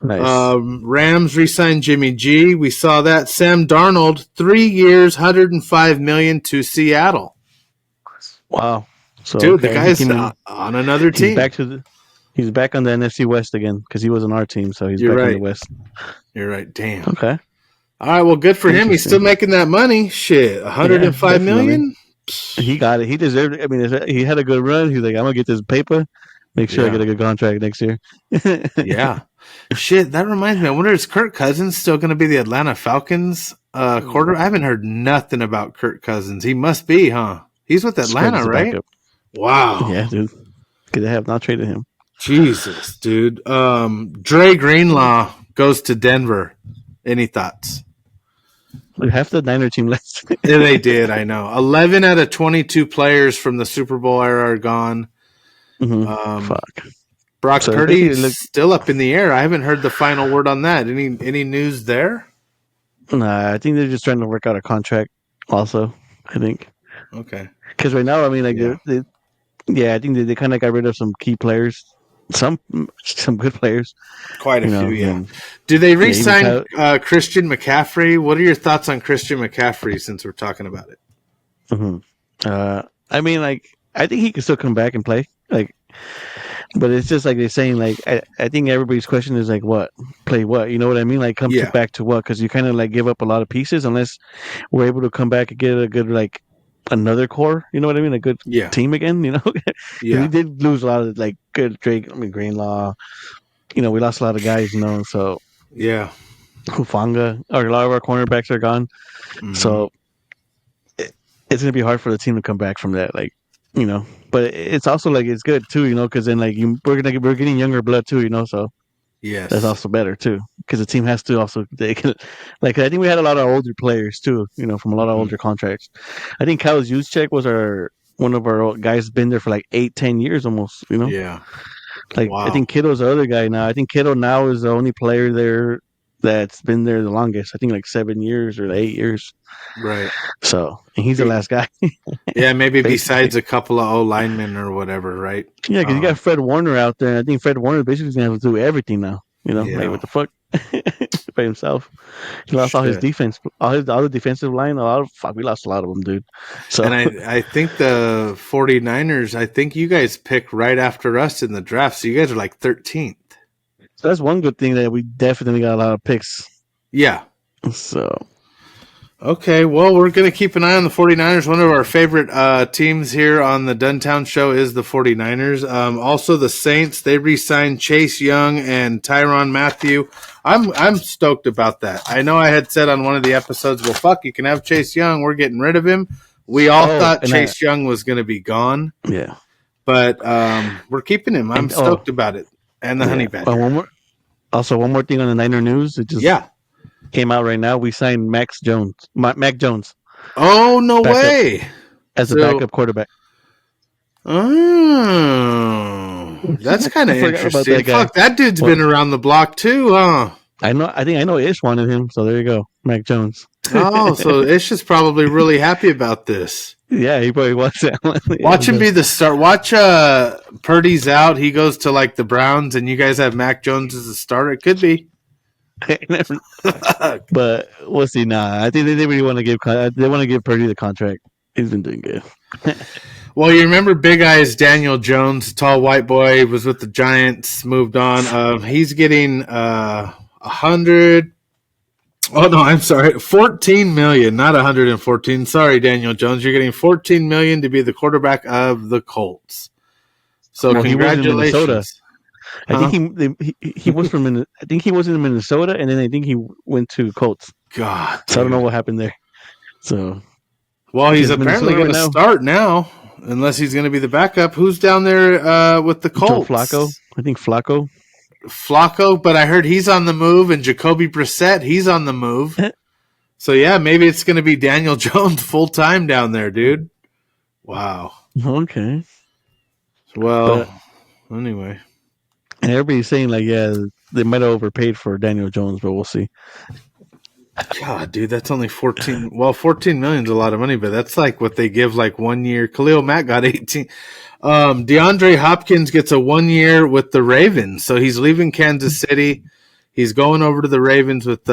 Nice. Rams re-signed Jimmy G. We saw that. Sam Darnold, 3 years, $105 million to Seattle. Wow. So, dude, the guy's on another team. He's back on the NFC West again because he was on our team, so he's back in the West. You're right. Damn. Okay. All right. Well, good for him. He's still making that money. Shit, $105 million. He got it. He deserved it. I mean, he had a good run. He's like, I'm gonna get this paper. Make sure I get a good contract next year. Yeah. Shit, that reminds me. I wonder, is Kirk Cousins still going to be the Atlanta Falcons quarter? I haven't heard nothing about Kirk Cousins. He must be, huh? He's with Atlanta, right? Wow. Yeah, dude. Because they have not traded him. Jesus, dude. Dre Greenlaw goes to Denver. Any thoughts? Half the Niner team left. Yeah, they did, I know. 11 out of 22 players from the Super Bowl era are gone. Mm-hmm. Fuck. Brock Purdy is still up in the air. I haven't heard the final word on that. Any news there? Nah, I think they're just trying to work out a contract also, I think. Okay. Because right now, I mean, like, I think they kind of got rid of some key players. Some good players. Quite a few, yeah. Do they re-sign Christian McCaffrey? What are your thoughts on Christian McCaffrey since we're talking about it? Mm-hmm. I mean, like, I think he can still come back and play. Like, but it's just like they're saying, like, I think everybody's question is like, what? Play what? You know what I mean? Like, come back to what? Because you kind of like give up a lot of pieces unless we're able to come back and get a good, like, another core. You know what I mean? A good team again. You know, we did lose a lot of like good Drake. I mean Greenlaw. You know, we lost a lot of guys. You know, so Hufanga or a lot of our cornerbacks are gone. Mm-hmm. So it's gonna be hard for the team to come back from that. Like, you know, but it's also like it's good too. You know, because then like we're getting younger blood too. You know, so. Yes, that's also better too, because the team has to also like I think we had a lot of older players too, you know, from a lot of older contracts. I think Kyle Juszczyk was one of our guys, been there for like 8-10 years almost, you know. Yeah. Like I think Kitto's the other guy now. I think Kitto now is the only player there that's been there the longest. I think like 7 years or 8 years. Right. So and he's the last guy. Yeah, maybe besides a couple of O linemen or whatever, right? Yeah, because you got Fred Warner out there. And I think Fred Warner basically is going to have to do everything now. You know, like what the fuck by himself. He lost all his defense, all the defensive line. We lost a lot of them, dude. So, and I think the 49ers. I think you guys picked right after us in the draft, so you guys are like 13th. So that's one good thing, that we definitely got a lot of picks. Yeah. So. Okay, well, we're going to keep an eye on the 49ers. One of our favorite teams here on the Duntown Show is the 49ers. Also, the Saints, they re-signed Chase Young and Tyrann Mathieu. I'm stoked about that. I know I had said on one of the episodes, well, fuck, you can have Chase Young. We're getting rid of him. We all thought Chase Young was going to be gone. Yeah. But we're keeping him. I'm stoked about it. And the Honey Badger. One more thing on the Niner news. It just came out right now. We signed Mac Jones. Oh, no way. As a backup quarterback. Oh, that's kind of interesting. Fuck, that dude's been around the block too, huh? I think I know Ish wanted him, so there you go. Mac Jones. Oh, so Ish is probably really happy about this. Yeah, he probably wants that one. Watch him be the start. Watch Purdy's out. He goes to like the Browns, and you guys have Mac Jones as a starter. It could be. But we'll see. Nah, I think they really want to give Purdy the contract. He's been doing good. Well, you remember Big Eyes Daniel Jones, tall white boy, was with the Giants, moved on. He's getting 100. Oh no, I'm sorry, $14 million, not 114. Sorry, Daniel Jones, you're getting $14 million to be the quarterback of the Colts. So congratulations. I think he was from. I think he was in Minnesota, and then I think he went to Colts. God, so I don't know what happened there. So, well, he's apparently going to start now, unless he's going to be the backup. Who's down there with the Colts? Joe Flacco. I think Flacco, but I heard he's on the move, and Jacoby Brissett, he's on the move. So yeah, maybe it's going to be Daniel Jones full time down there, dude. Wow. Okay. Well, anyway. And everybody's saying like, yeah, they might have overpaid for Daniel Jones, but we'll see. God, dude, that's only 14. Well, 14 million is a lot of money, but that's like what they give like 1 year. Khalil Mack got 18. DeAndre Hopkins gets a 1 year with the Ravens, so he's leaving Kansas City. He's going over to the Ravens with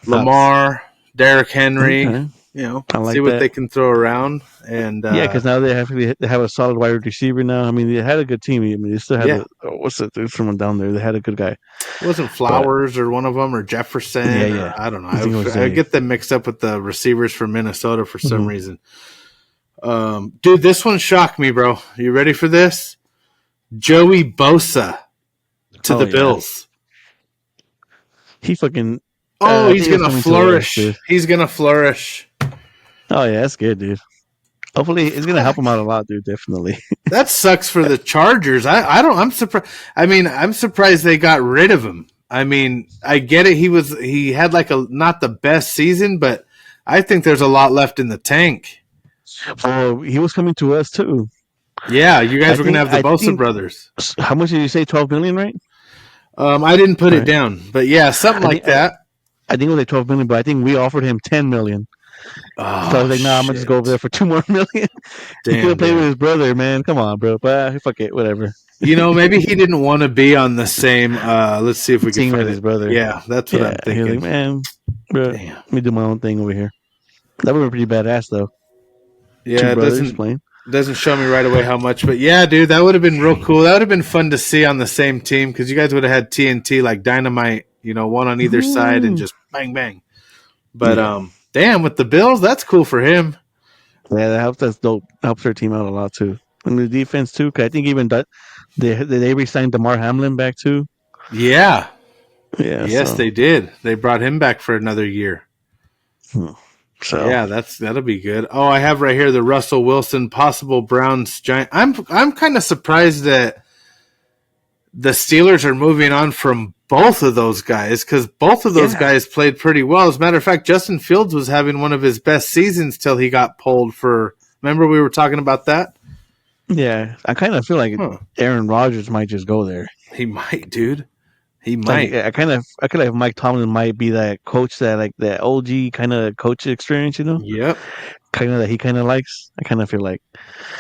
Lamar, Derrick Henry. Okay. You know, see what they can throw around, and because now they have a solid wide receiver now. I mean, they had a good team. I mean, they still had there's someone down there. They had a good guy. It wasn't Flowers or one of them or Jefferson. Yeah. I don't know. I get them mixed up with the receivers from Minnesota for some reason. Dude, this one shocked me, bro. You ready for this? Joey Bosa to the Bills. He fucking. He's gonna flourish. He's gonna flourish. Oh yeah, that's good, dude. Hopefully, it's gonna help him out a lot, dude. Definitely. That sucks for the Chargers. I'm surprised. I mean, I'm surprised they got rid of him. I mean, I get it. He had like not the best season, but I think there's a lot left in the tank. Oh, he was coming to us too. Yeah, you guys were gonna have the Bosa brothers. How much did you say? 12 million, right? I didn't put it down, but yeah, something like that. I think it was like 12 million, but I think we offered him 10 million. So I was like, nah, I'm going to just go over there for 2 more million. He could play with his brother, man. Come on, bro. But fuck it, whatever. You know, maybe he didn't want to be on the same, let's see if we can find his brother. Yeah, that's what I'm thinking. He was like, man, bro, let me do my own thing over here. That would have been pretty badass, though. Yeah, it doesn't show me right away how much, but yeah, dude, that would have been real cool. That would have been fun to see on the same team because you guys would have had TNT like Dynamite, you know, one on either side and just bang bang. But damn, with the Bills, that's cool for him. Yeah, that helps. That's dope. Helps their team out a lot too. And the defense too. 'Cause I think even that they re-signed DeMar Hamlin back too. Yeah. Yeah. Yes, So. they did. They brought him back for another year. So. Yeah, that'll be good. Oh, I have right here the Russell Wilson possible Browns giant. I'm kind of surprised that the Steelers are moving on from both of those guys because both of those guys played pretty well. As a matter of fact, Justin Fields was having one of his best seasons till he got pulled for. Remember we were talking about that? Yeah, I kind of feel like Aaron Rodgers might just go there. He might, dude. He might. Like, I feel like Mike Tomlin might be that coach that like that OG kind of coach experience, you know? Yep. Kind of that he kind of likes. I kind of feel like.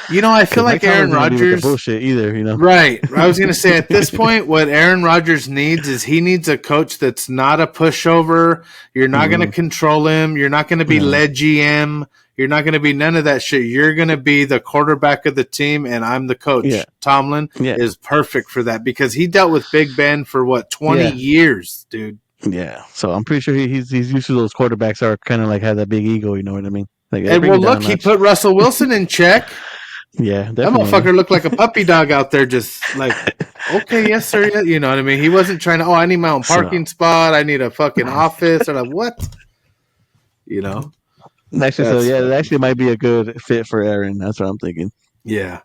I feel like Aaron Rodgers bullshit either, you know. Right. I was going to say at this point, what Aaron Rodgers needs is he needs a coach that's not a pushover. You're not going to control him. You're not going to be led GM. You're not going to be none of that shit. You're going to be the quarterback of the team, and I'm the coach. Yeah. Tomlin is perfect for that because he dealt with Big Ben for 20 years, dude. Yeah. So I'm pretty sure he's used to those quarterbacks that are kind of like have that big ego. You know what I mean? Like, and well, look, he put Russell Wilson in check. Yeah, definitely. That motherfucker looked like a puppy dog out there, just like, okay, yes, sir. Yeah. You know what I mean? He wasn't trying to, I need my own parking spot. I need a fucking office. Or like, what? You know? Actually, that actually might be a good fit for Aaron. That's what I'm thinking. Yeah.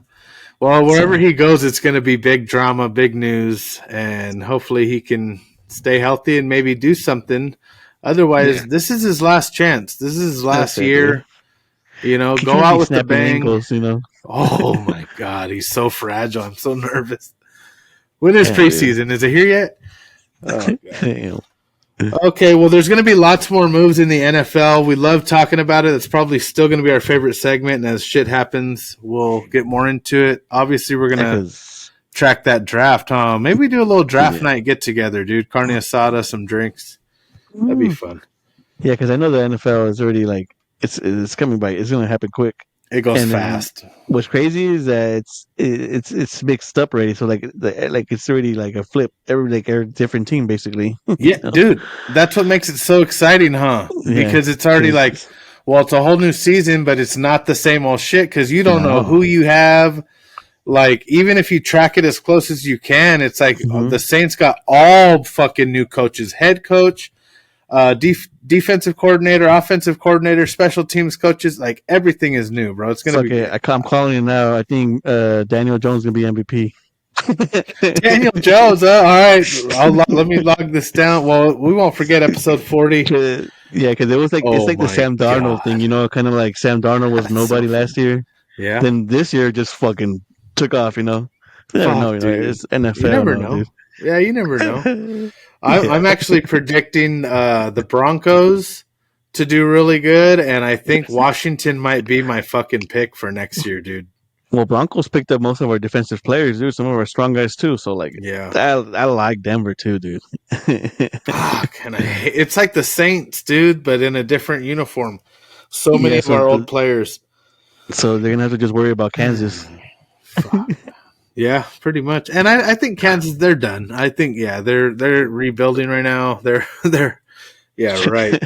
Well, wherever he goes, it's going to be big drama, big news, and hopefully he can stay healthy and maybe do something. Otherwise, this is his last chance. This is his last year. You know, go out with the bang. Ankles, you know? Oh my God, he's so fragile. I'm so nervous. When is preseason? Is it here yet? Oh, God. Okay, well, there's going to be lots more moves in the NFL. We love talking about it. It's probably still going to be our favorite segment, and as shit happens, we'll get more into it. Obviously, we're going to track that draft, huh? Maybe we do a little draft night get-together, dude. Carne asada, some drinks. That'd be fun. Yeah, because I know the NFL is already like, it's coming by. It's going to happen quick. It goes fast. What's crazy is that it's mixed up already. So like it's already like a flip. Every different team basically. Yeah, dude, that's what makes it so exciting, huh? Yeah, because it's already like, well, it's a whole new season, but it's not the same old shit because you don't know who you have. Like even if you track it as close as you can, it's like the Saints got all fucking new coaches, head coach. Defensive coordinator, offensive coordinator, special teams coaches, like everything is new, bro. It's gonna be okay. I'm calling you now. I think Daniel Jones is gonna be MVP. Daniel Jones, all right. Let me log this down. Well, we won't forget episode 40. Yeah, because it was like it's like the Sam Darnold thing, you know, kind of like Sam Darnold was nobody last year. Yeah. Then this year just fucking took off, you know. You never know, it's NFL. You never know. Dude. Yeah, you never know. I'm actually predicting the Broncos to do really good, and I think Washington might be my fucking pick for next year, dude. Well, Broncos picked up most of our defensive players, dude. Some of our strong guys too. So, like, I like Denver too, dude. It's like the Saints, dude, but in a different uniform. So many of our old players. So they're gonna have to just worry about Kansas. Yeah, pretty much. And I think Kansas, they're done. I think they're rebuilding right now. They're right.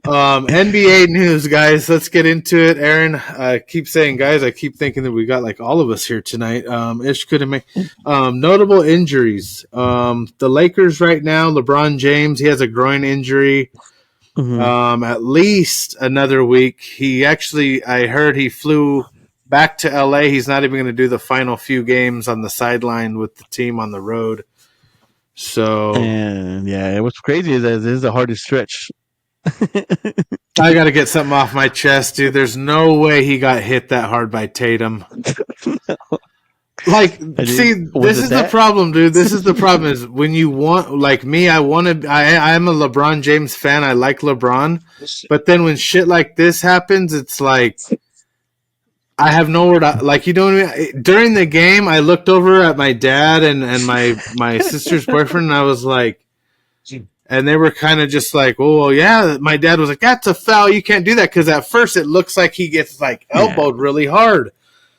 NBA news, guys. Let's get into it. Aaron, I keep saying, guys, I keep thinking that we got like all of us here tonight. Ish couldn't make notable injuries. The Lakers right now, LeBron James, he has a groin injury. At least another week. I heard he flew back to LA. He's not even going to do the final few games on the sideline with the team on the road. So, and what's crazy is that this is the hardest stretch. I got to get something off my chest, dude. There's no way he got hit that hard by Tatum. Like, see, this is the problem, dude. This is the problem is when you want, like me, I'm a LeBron James fan. I like LeBron. But then when shit like this happens, it's like, I have nowhere to, like, you know what I mean? During the game, I looked over at my dad and my sister's boyfriend, and I was like, and they were kind of just like, oh, well, yeah. My dad was like, that's a foul. You can't do that. Because at first it looks like he gets, like, elbowed really hard.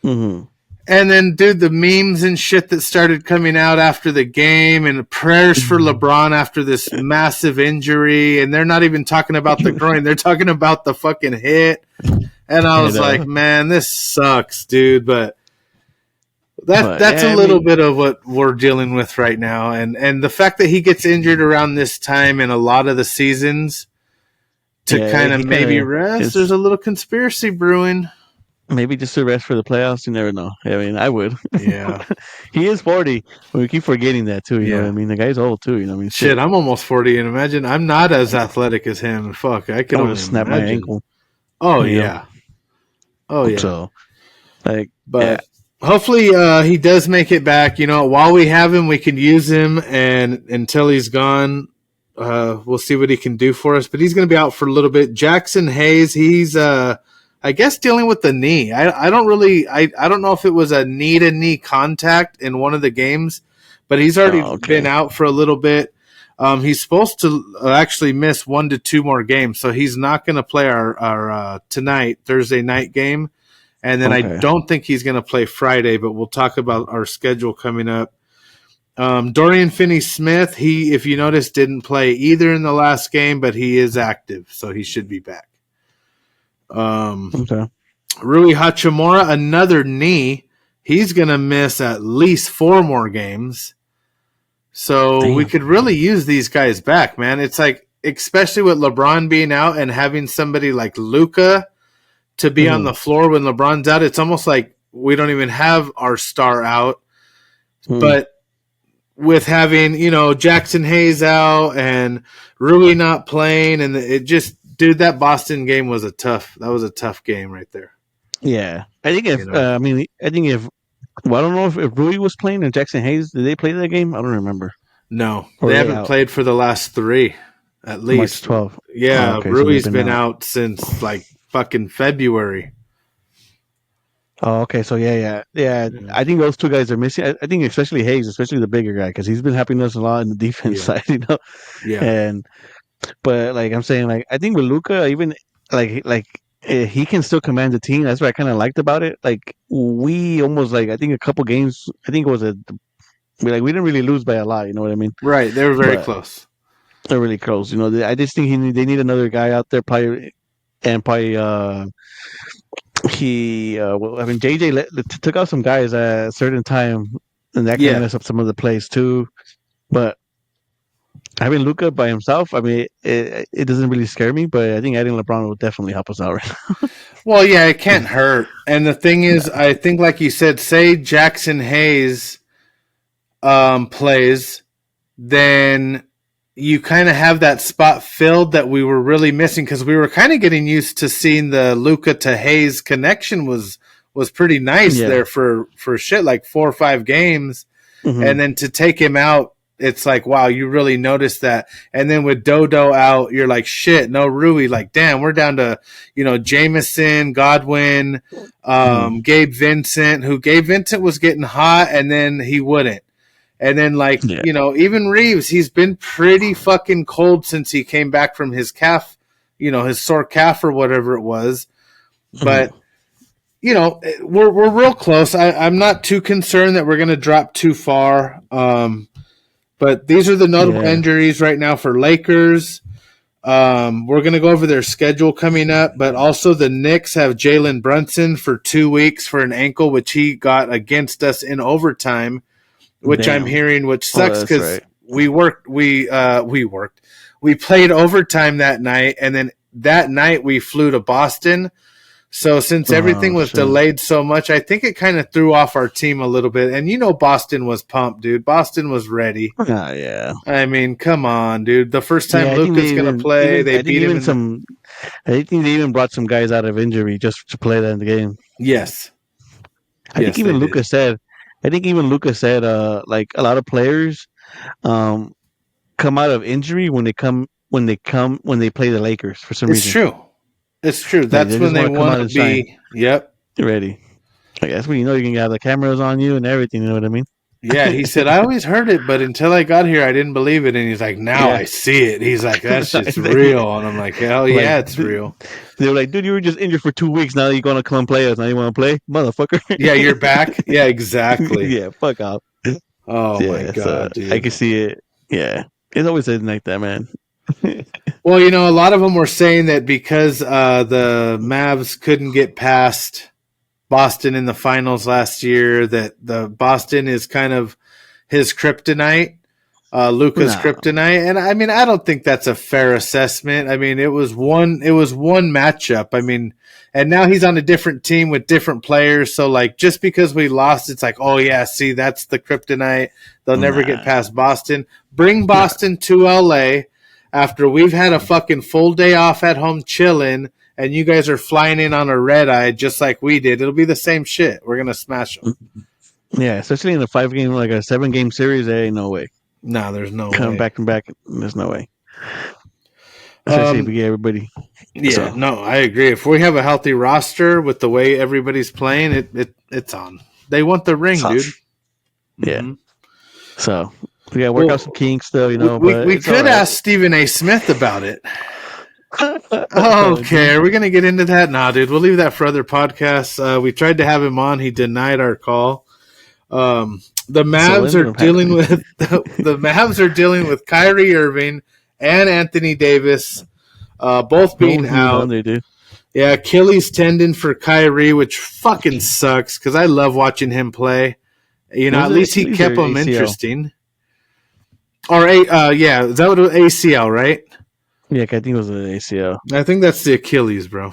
Mm-hmm. And then, dude, the memes and shit that started coming out after the game and prayers for LeBron after this massive injury. And they're not even talking about the groin. They're talking about the fucking hit. And I was like, man, this sucks, dude. But that's a little bit of what we're dealing with right now. And the fact that he gets injured around this time in a lot of the seasons to kind of maybe rest, there's a little conspiracy brewing. Maybe just to rest for the playoffs. You never know. I mean, I would. Yeah. He is 40. We keep forgetting that, too. You know what I mean? The guy's old, too. You know what I mean? Shit, I'm almost 40. And imagine I'm not as athletic as him. Fuck, I could only snap my ankle. Oh, yeah. Oh, yeah. So, but hopefully he does make it back. You know, while we have him, we can use him. And until he's gone, we'll see what he can do for us. But he's going to be out for a little bit. Jackson Hayes, he's I guess dealing with the knee. I don't know if it was a knee-to-knee contact in one of the games, but he's already been out for a little bit. He's supposed to actually miss 1 to 2 more games, so he's not going to play our tonight, Thursday night game. And then I don't think he's going to play Friday, but we'll talk about our schedule coming up. Dorian Finney-Smith, he, if you notice, didn't play either in the last game, but he is active, so he should be back. Rui Hachimura, another knee. He's going to miss at least 4 more games. So we could really use these guys back, man. It's like, especially with LeBron being out and having somebody like Luka to be on the floor when LeBron's out, it's almost like we don't even have our star out. But with having, Jackson Hayes out and Rui not playing, and it just, dude, that Boston game was a tough game right there. Yeah. I think if I don't know if Rui was playing and Jackson Hayes, did they play that game? I don't remember. No, they haven't played for the last 3, at least. March 12th. Yeah, Rui's been out since like fucking February. Oh, okay. So yeah. I think those 2 guys are missing. I think especially Hayes, especially the bigger guy, because he's been helping us a lot in the defense side, Yeah. But like I'm saying, like I think with Luka, even like he can still command the team. That's what I kind of liked about it. Like we almost I think a couple games. I think it was we didn't really lose by a lot. You know what I mean? Right. They were very close. They're really close. I just think they need another guy out there. Probably. JJ took out some guys at a certain time, and that kind of messed up some of the plays too. But having Luka by himself, I mean, it doesn't really scare me, but I think adding LeBron will definitely help us out right now. Well, yeah, it can't hurt. And the thing is, I think, like you said, say Jackson Hayes plays, then you kind of have that spot filled that we were really missing, because we were kind of getting used to seeing the Luka to Hayes connection was pretty nice there for shit like 4 or 5 games. And then to take him out, it's like, wow, you really noticed that. And then with Dodo out, you're like, shit, no Rui. Like, damn, we're down to, Jameson, Godwin, Gabe Vincent, who Gabe Vincent was getting hot and then he wouldn't. And then, even Reeves, he's been pretty fucking cold since he came back from his calf, his sore calf or whatever it was. But, we're real close. I'm not too concerned that we're going to drop too far. But these are the notable injuries right now for Lakers. We're going to go over their schedule coming up, but also the Knicks have Jalen Brunson for 2 weeks for an ankle, which he got against us in overtime, which I'm hearing, which sucks because we played overtime that night, and then that night we flew to Boston. So since everything was delayed so much, I think it kind of threw off our team a little bit. And Boston was pumped, dude. Boston was ready. Yeah. I mean, come on, dude. The first time Luka's going to play, they beat him. I think they even brought some guys out of injury just to play that in the game. Yes. I think even Luka said, like a lot of players come out of injury when they play the Lakers for some reason. It's true. It's true. That's when they want to be. Yep. Ready. Like, that's when you can have the cameras on you and everything. You know what I mean? Yeah. He said, I always heard it, but until I got here, I didn't believe it. And he's like, now I see it. He's like, that's just real. And I'm like, hell yeah, it's real. They were like, dude, you were just injured for 2 weeks. Now you're going to come play us. Now you want to play? Motherfucker. Yeah, you're back. Yeah, exactly. Yeah, fuck off. Oh, my God, dude. I can see it. Yeah. It's always something like that, man. Well, a lot of them were saying that because the Mavs couldn't get past Boston in the finals last year, that the Boston is kind of his kryptonite, Luka's kryptonite. And I mean, I don't think that's a fair assessment. I mean, it was one matchup. I mean, and now he's on a different team with different players. So like, just because we lost, it's like, oh yeah, see, that's the kryptonite. They'll never get past Boston. Bring Boston to LA after we've had a fucking full day off at home chilling, and you guys are flying in on a red eye just like we did. It'll be the same shit. We're gonna smash them. Yeah, especially in a 5-game, like a 7-game series, there ain't no way. No, there's no Coming way. back and back, there's no way. Especially if we get everybody. Yeah, so. No, I agree. If we have a healthy roster with the way everybody's playing, it's on. They want the ring, dude. Yeah. Mm-hmm. So we got to work out some kinks, though, We could ask Stephen A. Smith about it. Okay, are we going to get into that? Nah, dude, we'll leave that for other podcasts. We tried to have him on. He denied our call. The Mavs are dealing with the Mavs are dealing with Kyrie Irving and Anthony Davis, both being out. Yeah, Achilles tendon for Kyrie, which fucking sucks because I love watching him play. At least he kept them interesting. Or is that what it was? ACL, right? Yeah, I think it was an ACL. I think that's the Achilles, bro.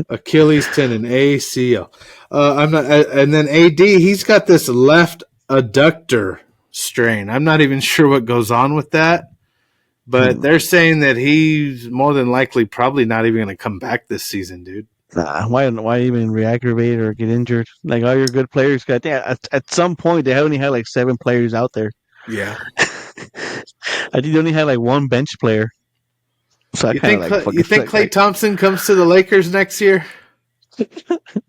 Achilles tendon, ACL. I'm not, and then AD, he's got this left adductor strain. I'm not even sure what goes on with that, but they're saying that he's more than likely probably not even going to come back this season, dude. Nah, why even re-aggravate or get injured? Like all your good players got. At some point, they only had like 7 players out there. Yeah, I think they only had like 1 bench player. So you think Klay Thompson comes to the Lakers next year?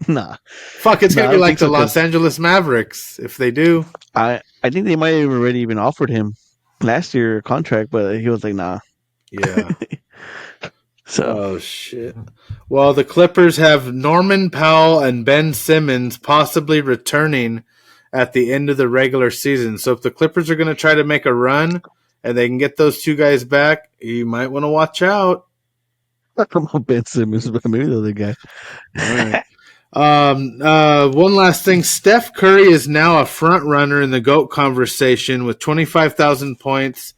Nah. Fuck, it's gonna be like the Los Angeles Mavericks if they do. I think they might have already even offered him last year a contract, but he was like, nah. Yeah. So. Oh shit. Well, the Clippers have Norman Powell and Ben Simmons possibly returning at the end of the regular season. So if the Clippers are going to try to make a run and they can get those 2 guys back, you might want to watch out. I'm on Ben Simmons, but maybe the other guy. All right. One last thing. Steph Curry is now a front runner in the GOAT conversation with 25,000 points.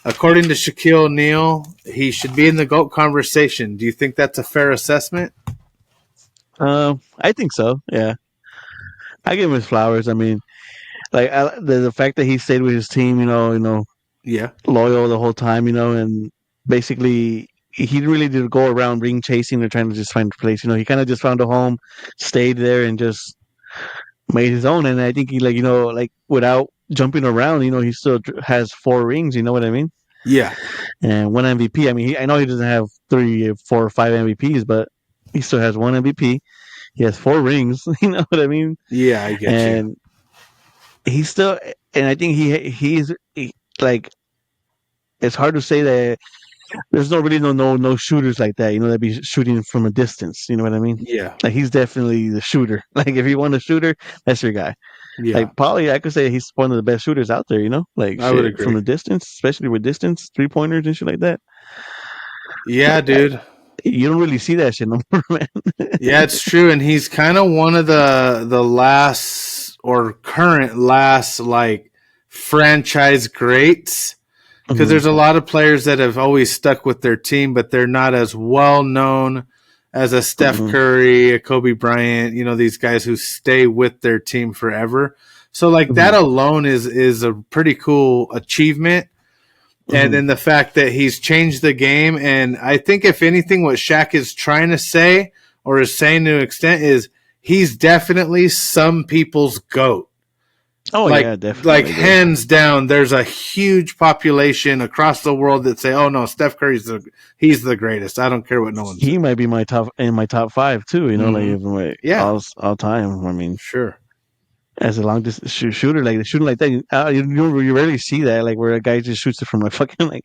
According to Shaquille O'Neal, he should be in the GOAT conversation. Do you think that's a fair assessment? I think so. Yeah, I give him his flowers. I mean, like the fact that he stayed with his team, yeah, loyal the whole time, and basically he really didn't go around ring chasing or trying to just find a place. He kind of just found a home, stayed there, and just made his own. And I think he without jumping around, he still has 4 rings. You know what I mean? Yeah. And 1 MVP. I mean, I know he doesn't have 3, 4, or 5 MVPs, but he still has 1 MVP. He has 4 rings. You know what I mean? Yeah, I get you. And he's still, and I think he's like, it's hard to say that there's no shooters like that, that be shooting from a distance. You know what I mean? Yeah. Like he's definitely the shooter. Like if you want a shooter, that's your guy. Yeah. Like probably I could say he's one of the best shooters out there. Like I would agree. From the distance, especially with distance 3-pointers and shit like that. Yeah, dude. You don't really see that shit no more, man. Yeah, it's true, and he's kind of one of the last or current last like franchise greats. Because there's a lot of players that have always stuck with their team, but they're not as well known as a Steph Curry, a Kobe Bryant, these guys who stay with their team forever. So like that alone is a pretty cool achievement. And then the fact that he's changed the game. And I think if anything, what Shaq is trying to say or is saying to an extent is he's definitely some people's GOAT. Oh, yeah, definitely. Like, hands down, there's a huge population across the world that say, oh, no, Steph Curry's he's the greatest. I don't care what no one says. He might be in my top 5, too, all time. I mean, sure. As a long distance shooter, like shooting like that, you rarely see that, like where a guy just shoots it from like fucking like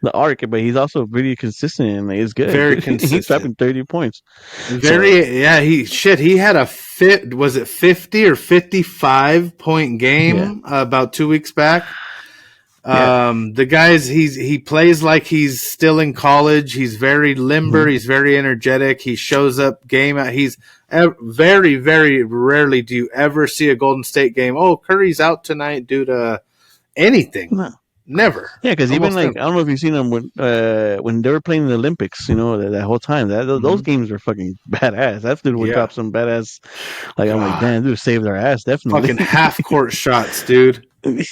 the arc, but he's also really consistent and like, it's good. Very consistent. He's dropping 30 points. He had a 50 or 55 point game about 2 weeks back. The guys, he plays like he's still in college. He's very limber. He's very energetic. He shows up game out. He's very, very rarely do you ever see a Golden State game. Oh, Curry's out tonight due to anything. No. Never. Yeah, because even like, I don't know if you've seen them when they were playing in the Olympics, that whole time. Those games were fucking badass. That dude would drop some badass. Like, I'm like, damn, dude, saved their ass, definitely. Fucking half court shots, dude.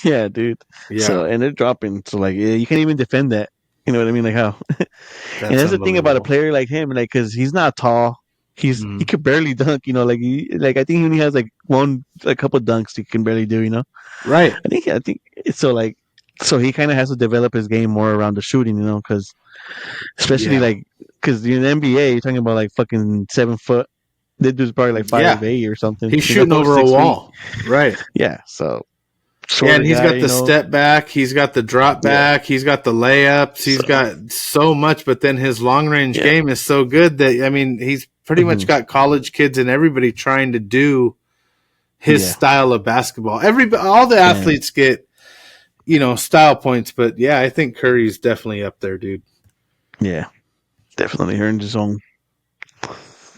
Yeah, dude. Yeah. So, and they're dropping. So, like, you can't even defend that. You know what I mean? Like, how? And that's the thing about a player like him, like, because he's not tall. He could barely dunk. Like I think he only has like a couple dunks he can barely do. Right. I think so. Like. So he kind of has to develop his game more around the shooting, because especially because in the NBA, you're talking about like fucking 7 foot. That dude's probably like 5'8" or something. He's shooting over a wall, right? Yeah. So and he's got the step back, he's got the drop back, he's got the layups, he's got so much. But then his long range game is so good that he's pretty much got college kids and everybody trying to do his style of basketball. All the athletes get. Style points, but I think Curry's definitely up there, dude. Yeah, definitely earned his own.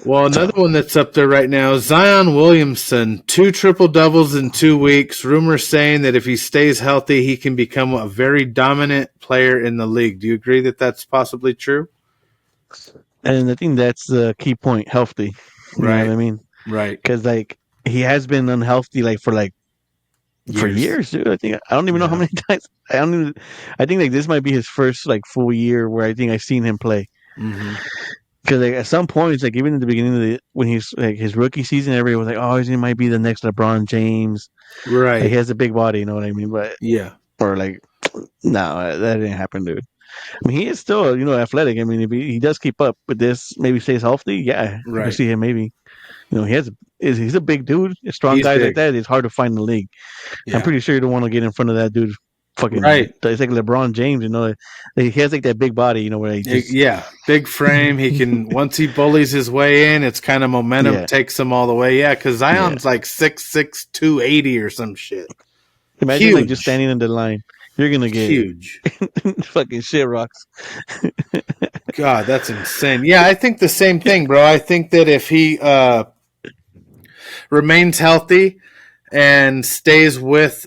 Well, another one that's up there right now, Zion Williamson, 2 triple-doubles in 2 weeks. Rumors saying that if he stays healthy, he can become a very dominant player in the league. Do you agree that that's possibly true? And I think that's the key point, healthy. You know what I mean? Right. Because, like, he has been unhealthy, like, for years, dude. I don't even know how many times. I think like this might be his first like full year where I think I've seen him play. Because like at some points, like even in the beginning of when he's like his rookie season, everybody was like, "Oh, he might be the next LeBron James." Right. Like, he has a big body, you know what I mean? But or like, no, that didn't happen, dude. I mean, he is still athletic. I mean, if he does keep up with this, maybe stays healthy. I can see him maybe. He's a big dude. A strong guy like that, it's hard to find in the league. Yeah. I'm pretty sure you don't want to get in front of that dude. Fucking right. It's like LeBron James, he has like that big body, where he just big frame. He can once he bullies his way in, it's kind of momentum takes him all the way. Yeah, because Zion's like 6'6", 280 or some shit. Imagine like just standing in the line. You're gonna get huge, fucking shit rocks. God, that's insane. Yeah, I think the same thing, bro. I think that if he remains healthy and stays with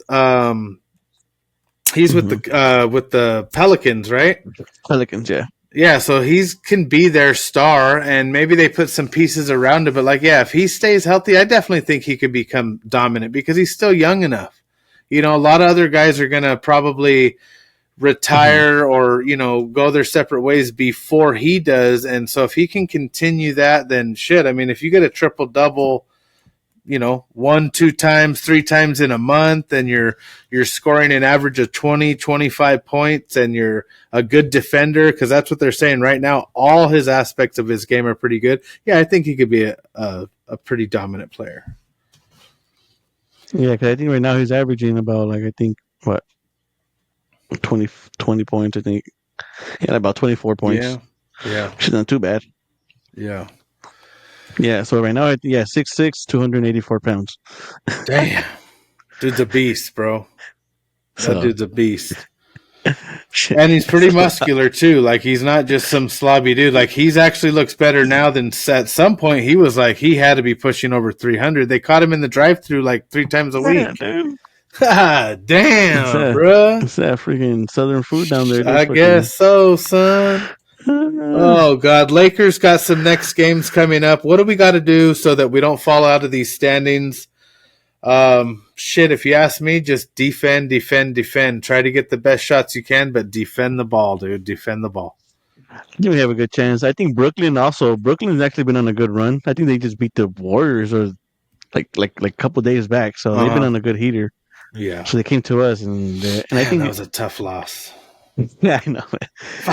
he's with the Pelicans, right? Pelicans, yeah. Yeah, so he can be their star, and maybe they put some pieces around it. But if he stays healthy, I definitely think he could become dominant because he's still young enough. A lot of other guys are gonna probably retire or go their separate ways before he does, and so if he can continue that, then shit. I mean, if you get a triple double, 1, 2 times, 3 times in a month, and you're scoring an average of 20, 25 points, and you're a good defender, because that's what they're saying right now. All his aspects of his game are pretty good. Yeah, I think he could be a pretty dominant player. Yeah, because I think right now he's averaging about 20 points, I think. He had about 24 points. Yeah. Which is not too bad. Yeah. Yeah, so right now, 6'6", 284 pounds. Damn. Dude's a beast, bro. That dude's a beast. And he's pretty muscular, too. Like, he's not just some slobby dude. Like, he's actually looks better now than at some point. He was like, he had to be pushing over 300. They caught him in the drive-thru 3 times a week. Dude. Damn, bro. It's that freaking southern food down there. I guess so, son. Oh, God. Lakers got some next games coming up. What do we got to do so that we don't fall out of these standings? Shit, if you ask me, just defend. Try to get the best shots you can, but defend the ball, dude. Defend the ball. I think we have a good chance. I think Brooklyn's actually been on a good run. I think they just beat the Warriors like a couple days back, so they've been on a good heater. Yeah. So they came to us, and I think that was a tough loss. Yeah, I know.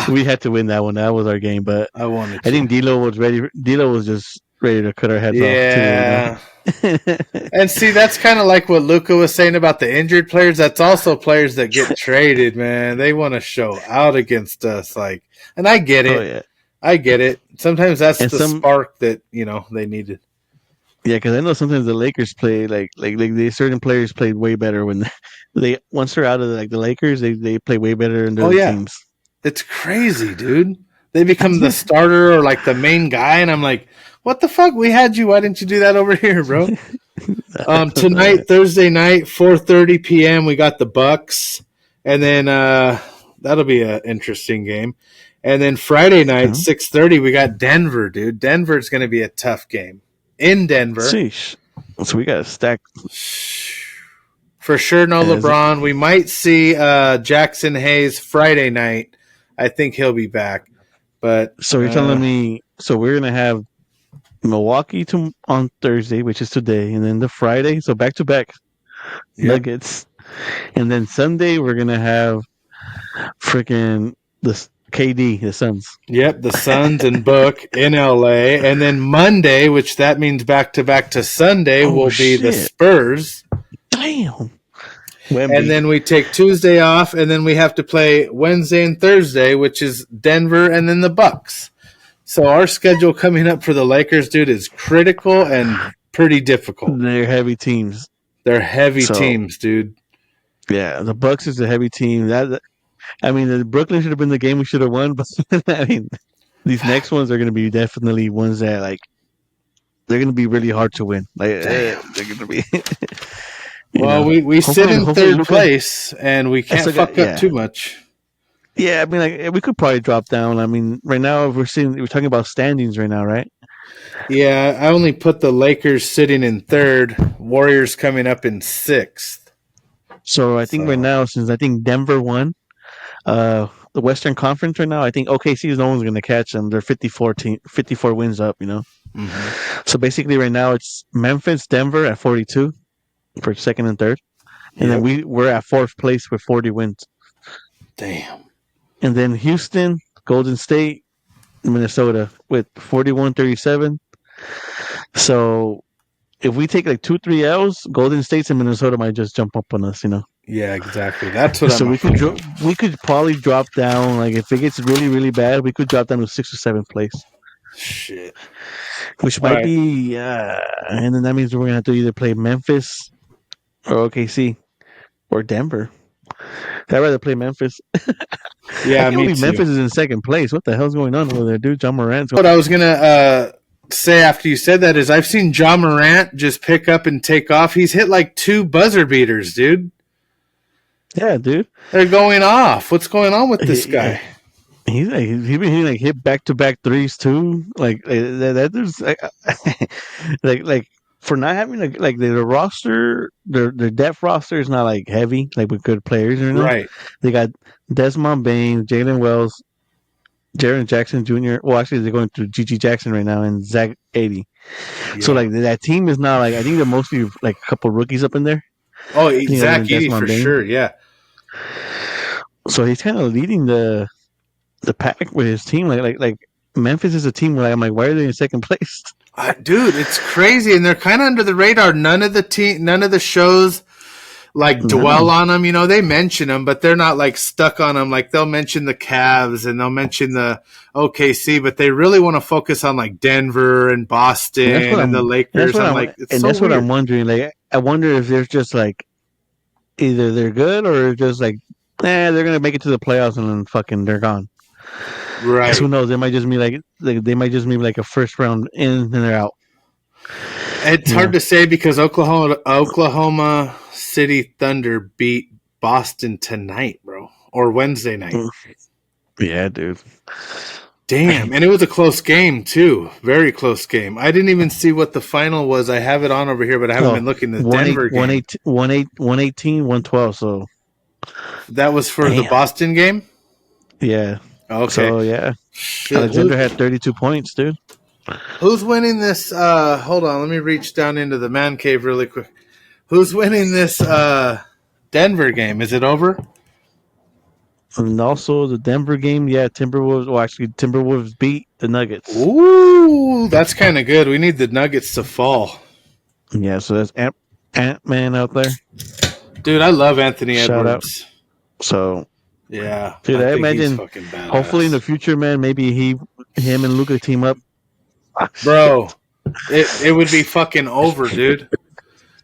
We had to win that one. That was our game, but I think D'Lo was ready. D'Lo was just ready to cut our heads off. Too, And see, that's kind of like what Luka was saying about the injured players. That's also players that get traded, man. They want to show out against us, and I get it. Oh, yeah. I get it. Sometimes that's the spark that they needed. Yeah, because I know sometimes the Lakers play like certain players played way better when they once they're out of the Lakers, they play way better than the Oh other yeah, teams. it's crazy, dude. They become the starter or like the main guy, and I'm like, what the fuck? We had you. Why didn't you do that over here, bro? Tonight, Thursday night, 4:30 p.m. We got the Bucks, and then that'll be an interesting game. And then Friday night, 6:30, we got Denver, dude. Denver's going to be a tough game in Denver. Sheesh. So we got to stack. For sure, no LeBron. We might see Jackson Hayes Friday night. I think he'll be back. But so you're telling me? So we're gonna have Milwaukee on Thursday, which is today, and then the Friday. So back to back Nuggets, and then Sunday we're gonna have freaking the KD, the Suns. Yep, the Suns and Book in LA, and then Monday, which that means back to Sunday, will be the Spurs. Damn. Wemby. And then we take Tuesday off, and then we have to play Wednesday and Thursday, which is Denver, and then the Bucks. So our schedule coming up for the Lakers, dude, is critical and pretty difficult. They're heavy teams. They're heavy teams, dude. Yeah, the Bucks is a heavy team. The Brooklyn should have been the game we should have won, but I mean, these next ones are going to be definitely ones that they're going to be really hard to win. They're going to be. Well, we sit in third place, and we can't fuck up too much. Yeah, I mean, we could probably drop down. I mean, right now we're talking about standings right now, right? Yeah, I only put the Lakers sitting in third, Warriors coming up in sixth. So I think right now, since I think Denver won the Western Conference right now, I think OKC no one's going to catch them. They're 54 wins up, Mm-hmm. So basically right now it's Memphis, Denver at 42 for second and third. And then we're at fourth place with 40 wins. Damn. And then Houston, Golden State, Minnesota with 41-37. So if we take 2-3 L's, Golden States and Minnesota might just jump up on us, Yeah, exactly. That's what so we could probably drop down, if it gets really, really bad, we could drop down to 6th or 7th place. Shit. Which might be and then that means we're gonna have to either play Memphis or OKC or Denver. I'd rather play Memphis. Yeah, me too. Memphis is in second place. What the hell's going on over there, dude? John Morant's. What I was gonna say after you said that is I've seen John Morant just pick up and take off. He's hit 2 buzzer beaters, dude. Yeah, dude. They're going off. What's going on with this guy? He's hit back-to-back threes too. For not having the roster, their depth roster is not heavy with good players. Right. They got Desmond Bain, Jalen Wells, Jaren Jackson Jr. Well, actually, they're going through G.G. Jackson right now and Zach 80. Yeah. So that team is not I think they're mostly a couple rookies up in there. Oh, Zach 80 for Bain. Sure, yeah. So he's kind of leading the pack with his team. Memphis is a team where I'm why are they in second place? Dude, it's crazy, and they're kind of under the radar. None of the shows dwell on them. They mention them, but they're not stuck on them. They'll mention the Cavs and they'll mention the OKC, but they really want to focus on Denver and Boston and the Lakers. That's what I'm wondering. I wonder if there's just either they're good or just they're gonna make it to the playoffs and then fucking they're gone. Right. Who knows? They might just be a first round in and they're out. It's hard to say because Oklahoma City Thunder beat Boston tonight, bro, or Wednesday night. Yeah, dude. Damn, and it was a close game too. Very close game. I didn't even see what the final was. I have it on over here, but I haven't been looking. The Denver game. 118, 112. So that was for the Boston game. Yeah. Okay. So yeah, Alexander had 32 points, dude. Who's winning this? Hold on, let me reach down into the man cave really quick. Who's winning this Denver game? Is it over? And also the Denver game, Timberwolves. Well, actually, Timberwolves beat the Nuggets. Ooh, that's kind of good. We need the Nuggets to fall. Yeah, so that's Ant-Man out there. Dude, I love Anthony Shout Edwards. Out. So. Yeah, dude, I imagine. Hopefully, in the future, man, maybe him and Luka team up. Bro, it would be fucking over, dude.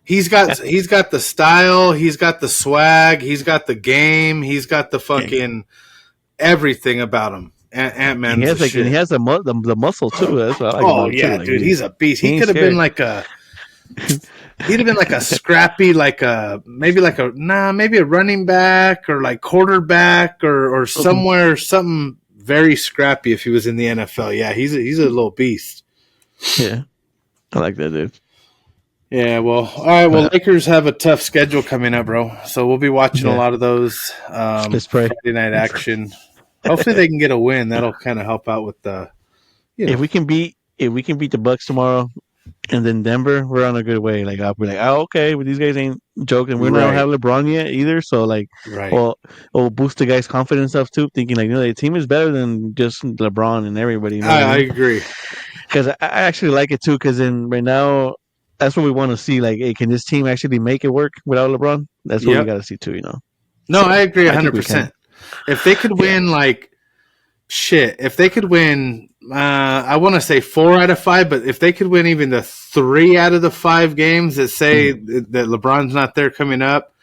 He's got the style, he's got the swag, he's got the game, he's got the fucking everything about him. Ant-Man's he has shit. and he has the muscle too. That's what I like about him too. Like, dude, he's a beast. He could have been like a he'd have been like a scrappy, maybe a running back or like quarterback or somewhere something very scrappy if he was in the NFL. Yeah, he's a little beast. Yeah, I like that dude. Yeah, well, all right. Well, Lakers have a tough schedule coming up, bro. So we'll be watching a lot of those Friday night action. Hopefully, they can get a win. That'll kind of help out with the. If we can beat the Bucks tomorrow, and then Denver, we're on a good way. Like I'll be like, oh, okay, but these guys ain't joking. We don't have LeBron yet either, so like, we'll boost the guys' confidence up too, thinking like, the team is better than just LeBron and everybody. You know I agree, because I actually like it too. Because then right now, that's what we want to see. Like, hey, can this team actually make it work without LeBron? That's what we got to see too. No, I agree 100%. If they could win, if they could win, I want to say 4 out of 5, but if they could win even the 3 out of the 5 games that say that LeBron's not there coming up,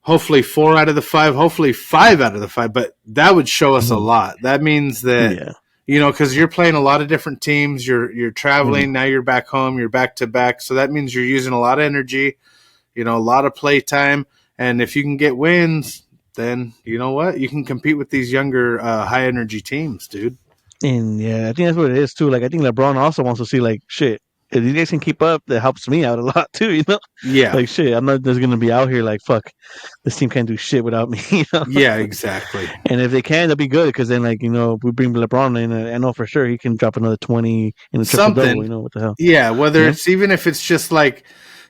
hopefully 4 out of the 5, hopefully 5 out of the 5, but that would show us a lot. That means that, because you're playing a lot of different teams, you're traveling, now you're back home, you're back to back. So that means you're using a lot of energy, a lot of play time. And if you can get wins, then you know what? You can compete with these younger, high energy teams, dude. And I think that's what it is too. Like, I think LeBron also wants to see, like, shit, if these guys can keep up, that helps me out a lot too, Yeah. Like, shit, I'm not just gonna be out here like, fuck, this team can't do shit without me, Yeah, exactly. And if they can, that'll be good because then, like, we bring LeBron in, I know for sure he can drop another 20 in the triple double. What the hell? Yeah, whether it's even if it's just like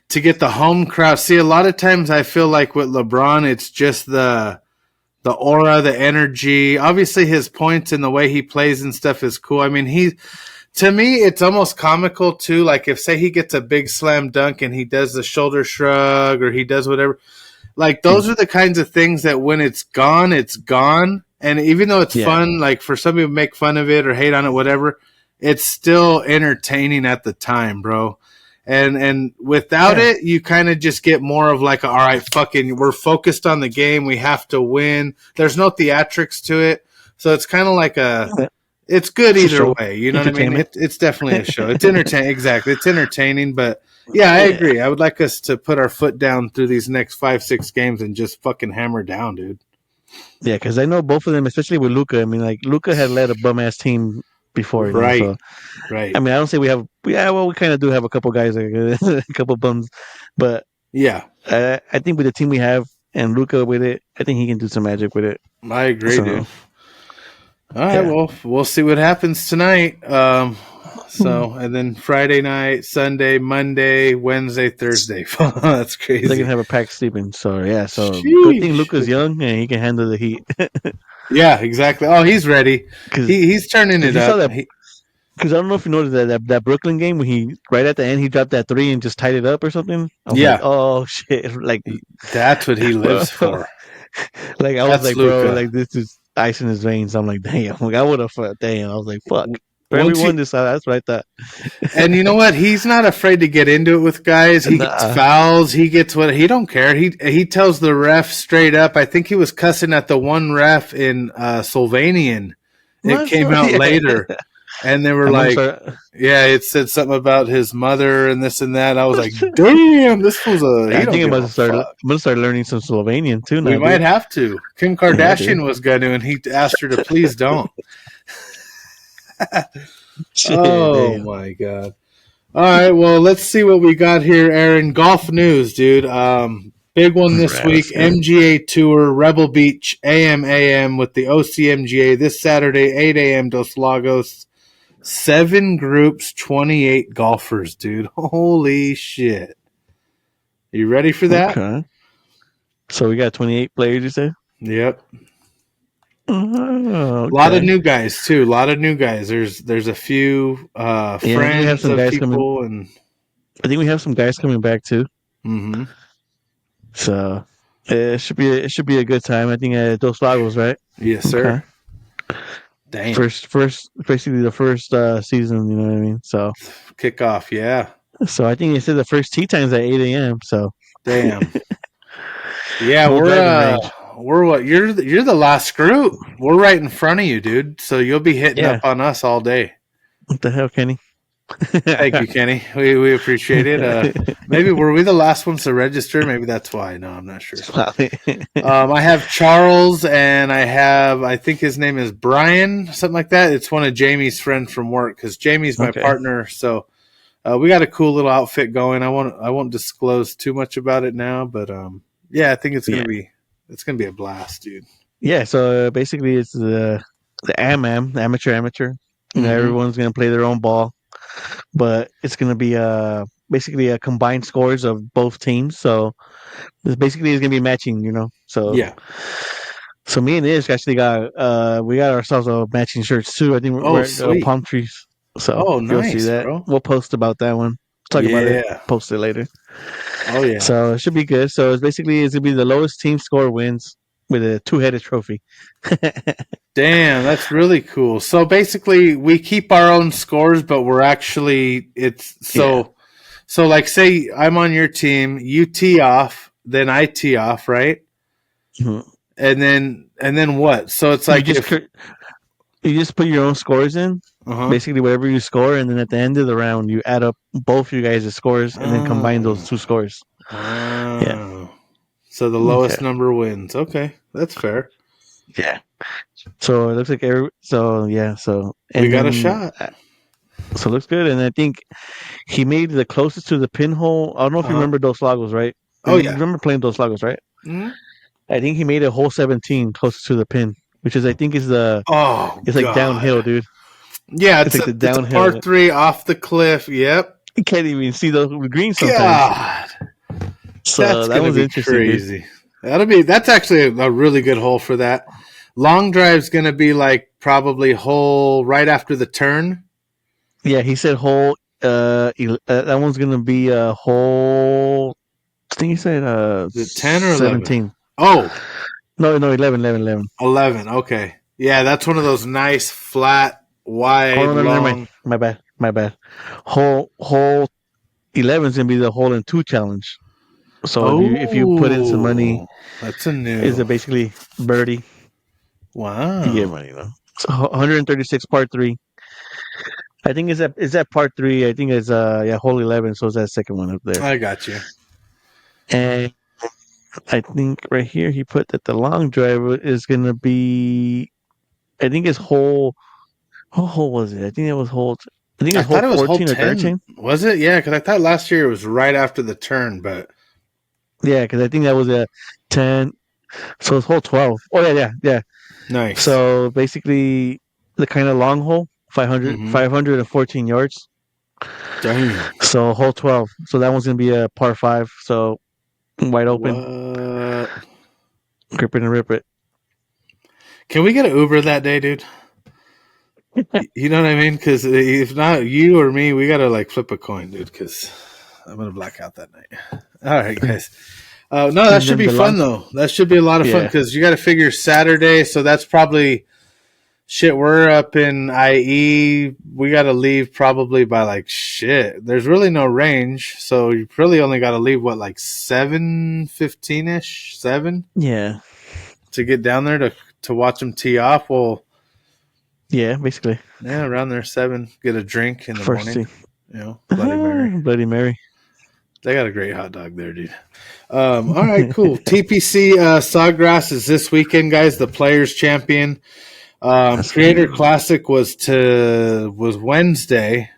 to get the home crowd. See, a lot of times I feel like with LeBron, it's just the aura, the energy. Obviously, his points and the way he plays and stuff is cool. I mean, to me, it's almost comical too. Like if, say, he gets a big slam dunk and he does the shoulder shrug or he does whatever. Like those are the kinds of things that when it's gone, it's gone. And even though it's fun, like for some people make fun of it or hate on it, whatever, it's still entertaining at the time, bro. And without it, you kind of just get more of like, all right, fucking, we're focused on the game. We have to win. There's no theatrics to it. So it's kind of like it's good either way. You know what I mean? It's definitely a show. It's entertaining. Exactly. It's entertaining. But yeah, I agree. I would like us to put our foot down through these next 5-6 games and just fucking hammer down, dude. Yeah, because I know both of them, especially with Luka. I mean, like, Luka had led a bum ass team before, right? So, right. I mean, I don't say we have. We kind of do have a couple guys, like, a couple bums, but I think with the team we have and Luka with it, I think he can do some magic with it. I agree, dude. All right, well, we'll see what happens tonight. And then Friday night, Sunday, Monday, Wednesday, Thursday. That's crazy. They can have a packed sleeping. So good thing Luka's young and he can handle the heat. Yeah, exactly. Oh, he's ready. He's turning it up. Because I don't know if you noticed that Brooklyn game when he right at the end he dropped that 3 and just tied it up or something. I was like, oh shit! Like that's what he lives for. Like I was like, bro, like this is ice in his veins. I'm like, damn. Like I would have. Damn. I was like, fuck. Everyone decided. That's what I thought. And you know what? He's not afraid to get into it with guys. He gets fouls. He gets he don't care. He tells the ref straight up. I think he was cussing at the one ref in Slovenian. It came out later. And they were it said something about his mother and this and that. I was like, damn, this was I think I'm going to start learning some Slovenian too now. We might have to. Kim Kardashian was going to, and he asked her to please don't. My God. All right, well, let's see what we got here, Aaron. Golf news, dude. Big one this week, MGA Tour, Rebel Beach, AM with the OCMGA this Saturday, 8 a.m. Dos Lagos. 7 groups, 28 golfers, dude. Holy shit. You ready for that? Okay. So we got 28 players, you say? Yep. A lot of new guys, too. A lot of new guys. There's a few friends we have some guys people. I think we have some guys coming back, too. Mm-hmm. So it should be a good time. I think Dos Lagos, right? Yes, sir. Damn. Basically the first season. You know what I mean? So Kickoff, yeah. So I think they said the first tee time's at 8 a.m. So damn. Yeah, no driving range. we're what you're the last group. We're right in front of you, dude. So you'll be hitting Yeah. up on us all day. What the hell, Kenny? Thank you, Kenny. We appreciate it. Maybe were we the last ones to register? Maybe that's why. No, I'm not sure. I have Charles and I think his name is Brian, something like that. It's one of Jamie's friends from work because Jamie's my partner. So we got a cool little outfit going. I won't disclose too much about it now, but yeah, I think it's gonna be a blast, dude. Yeah. So basically, it's the amateur. You know, everyone's gonna play their own ball, but it's gonna be basically a combined scores of both teams. So this basically is gonna be matching. You know. So yeah. So me and Ish actually we got ourselves a matching shirts too. I think we're at palm trees. So nice, you'll see that. Bro. We'll post about that one. Talk about it. Post it later. Oh yeah. So it should be good. So it's gonna be the lowest team score wins with a 2-headed trophy. Damn, that's really cool. So basically, we keep our own scores, but we're actually so like say I'm on your team, you tee off, then I tee off, right? Mm-hmm. And then what? So it's like you just put your own scores in, basically whatever you score, and then at the end of the round you add up both you guys' scores and then combine those two scores. Yeah. So the lowest number wins. Okay, that's fair. Yeah. So it looks like we got a shot. So it looks good, and I think he made the closest to the pinhole. I don't know if you remember Dos Lagos, right? Oh you remember playing Dos Lagos, right? Mm-hmm. I think he made a hole 17 closest to the pin, which is I think is the it's like downhill, dude. Yeah, it's like the downhill. It's a par 3 off the cliff. Yep. You can't even see those greens sometimes. God. So that was interesting. Crazy. Dude. That's actually a really good hole for that. Long drive's gonna be like probably hole right after the turn. Yeah, he said hole. That one's gonna be a hole. I think he said 10 or 17. 11? Oh, no, 11. 11. Okay, yeah, that's one of those nice flat, wide, long. My bad. Hole 11 is gonna be the hole in 2 challenge. So if you put in some money, that's a new. Is it basically birdie? Wow. You get money though. So 136 part 3. I think is that part 3. I think it's hole 11. So it's that second one up there. I got you. And I think right here he put that the long drive is gonna be. I think it's hole. What hole was it? I think it was hole. I think it was hole 14 or 13. Was it? Yeah, because I thought last year it was right after the turn, but. Yeah, because I think that was a 10. So it's hole 12. Oh, yeah. Nice. So basically, the kind of long hole, 514 yards. Damn. So hole 12. So that one's going to be a par 5. So wide open. What? Grip it and rip it. Can we get an Uber that day, dude? You know what I mean? Because if not you or me, we got to like flip a coin, dude, because I'm going to black out that night. All right, guys. No, that should be fun, though. That should be a lot of fun because you got to figure Saturday. So that's probably shit. We're up in IE. We got to leave probably by like shit. There's really no range. So you really only got to leave, what, like 7:15-ish? 7? Yeah. To get down there to watch them tee off. Well, yeah, basically. Yeah, around there, 7. Get a drink in the morning. You know, Bloody Mary. They got a great hot dog there, dude. All right, cool. TPC Sawgrass is this weekend, guys. The Players Champion. Creator Classic was Wednesday.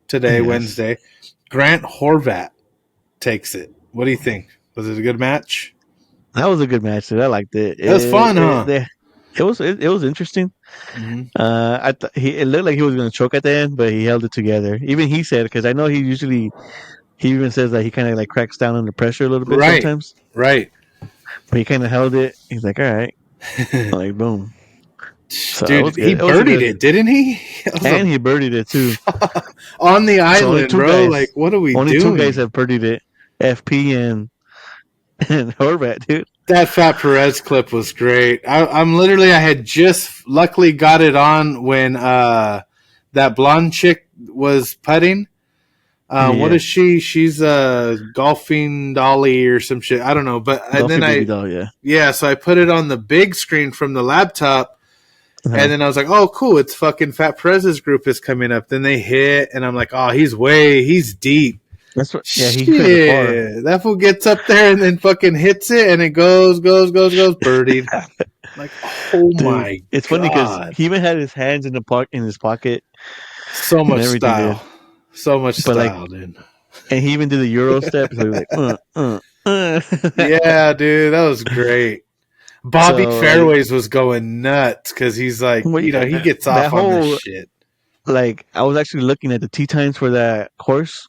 Today, Wednesday. Grant Horvat takes it. What do you think? Was it a good match? That was a good match, dude. I liked it. It was fun, huh? It was interesting. Mm-hmm. It looked like he was going to choke at the end, but he held it together. Even he said, because I know he even says that he kind of like cracks down under pressure a little bit sometimes. Right. But he kind of held it. He's like, all right. Like, boom. So dude, he birdied it, didn't he? And he birdied it, too. On the island, bro. Guys, like, what are we doing? Only 2 guys have birdied it. FP and Horvat, dude. That Fat Perez clip was great. I had just luckily got it on when that blonde chick was putting. What is she? She's a golfing dolly or some shit. I don't know. But and Golfing then baby doll, so I put it on the big screen from the laptop, and then I was like, oh, cool, it's fucking Fat Perez's group is coming up. Then they hit, and I'm like, oh, he's deep. That's what. Yeah, he hit it far. That fool gets up there and then fucking hits it, and it goes, birdied. Like, oh dude, my! It's funny because he even had his hands in his pocket. So much style. So much style, dude. And he even did the Euro step. So he was like, yeah, dude, that was great. Bobby Fairways was going nuts because he's like, he gets off on this shit. Like, I was actually looking at the tee times for that course.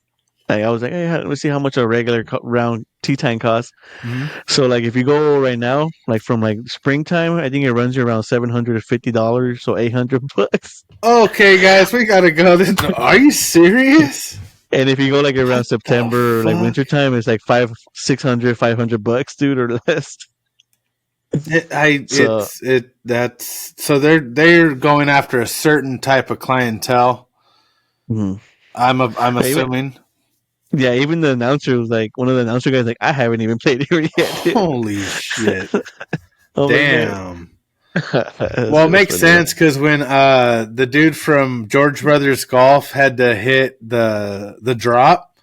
Like, I was like, hey, let me see how much a regular round tee time costs. Mm-hmm. So, like, if you go right now, like from like springtime, I think it runs you around $750, so $800. Okay, guys, we gotta go. Are you serious? And if you go like around September, like wintertime, it's like $500, $500, dude, or less. So they're going after a certain type of clientele. Mm-hmm. I'm assuming. Even the announcer was like, one of the announcer guys, like, I haven't even played here yet. Dude. Holy shit! Damn. Well, it makes sense because when the dude from George Brothers Golf had to hit the drop,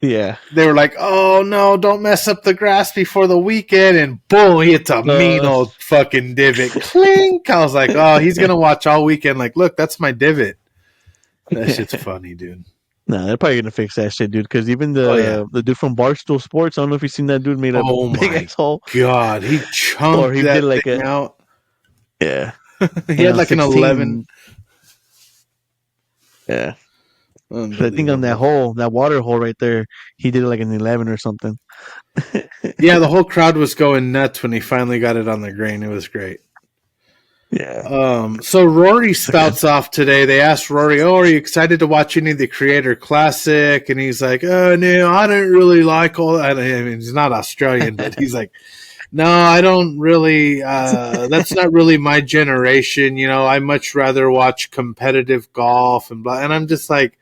they were like, "Oh no, don't mess up the grass before the weekend!" And boom, he hits a mean old fucking divot. Clink! I was like, "Oh, he's gonna watch all weekend." Like, look, that's my divot. That shit's funny, dude. Nah, they're probably gonna fix that shit, dude. Because even the dude from Barstool Sports, I don't know if you've seen that dude made a big asshole. God, he chunked he that did like thing out. Yeah, he had like 16. An 11. Yeah, I think on that water hole right there, he did like an 11 or something. Yeah, the whole crowd was going nuts when he finally got it on the green. It was great. Yeah. So Rory spouts off today. They asked Rory, "Oh, are you excited to watch any of the Creator Classic?" And he's like, "Oh, no, I don't really like all that." I mean, he's not Australian, but he's like, "No, I don't really. That's not really my generation. You know, I much rather watch competitive golf and blah." And I'm just like,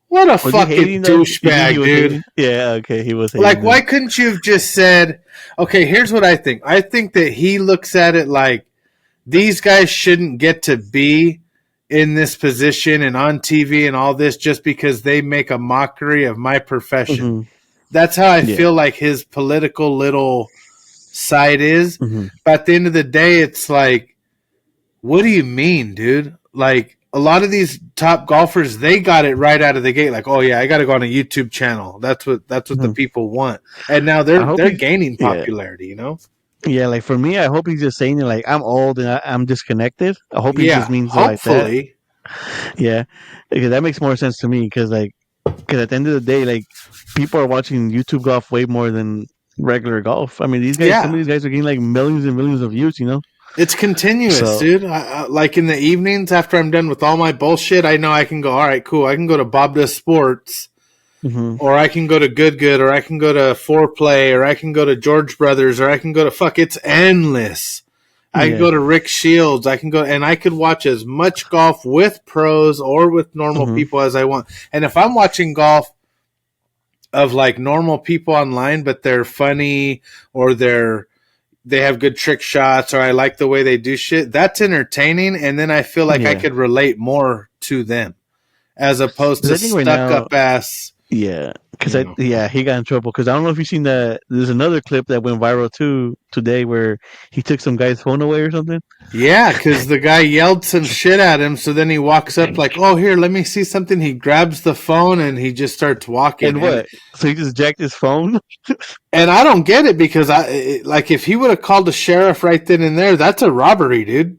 "What a fucking douchebag, dude!" Hating? Yeah, okay, he was hating like, why couldn't you have just said, "Okay, here's what I think. I think that he looks at it like." These guys shouldn't get to be in this position and on TV and all this just because they make a mockery of my profession. Mm-hmm. That's how I feel like his political little side is. Mm-hmm. But at the end of the day, it's like, what do you mean, dude? Like, a lot of these top golfers, they got it right out of the gate. Like, oh yeah, I got to go on a YouTube channel. That's what the people want. And now they're gaining popularity, you know? Yeah, like for me, I hope he's just saying it like I'm old and I'm disconnected. I hope he just means hopefully. Like that. Yeah, because that makes more sense to me. Because at the end of the day, like people are watching YouTube golf way more than regular golf. I mean, these guys, some of these guys are getting like millions and millions of views. You know, it's continuous, dude. Like in the evenings after I'm done with all my bullshit, I know I can go. All right, cool. I can go to Bob Does Sports. Mm-hmm. Or I can go to Good, or I can go to Foreplay, or I can go to George Brothers, or I can go to it's endless. I can go to Rick Shields. I can go and I could watch as much golf with pros or with normal people as I want. And if I'm watching golf of like normal people online, but they're funny or they have good trick shots, or I like the way they do shit, that's entertaining. And then I feel like I could relate more to them as opposed to stuck up ass. Yeah, because he got in trouble. Because I don't know if you've seen that. There's another clip that went viral too today where he took some guy's phone away or something. Yeah, because the guy yelled some shit at him. So then he walks up like, "Oh, here, let me see something." He grabs the phone and he just starts walking. And what? So he just jacked his phone. And I don't get it because if he would have called the sheriff right then and there, that's a robbery, dude.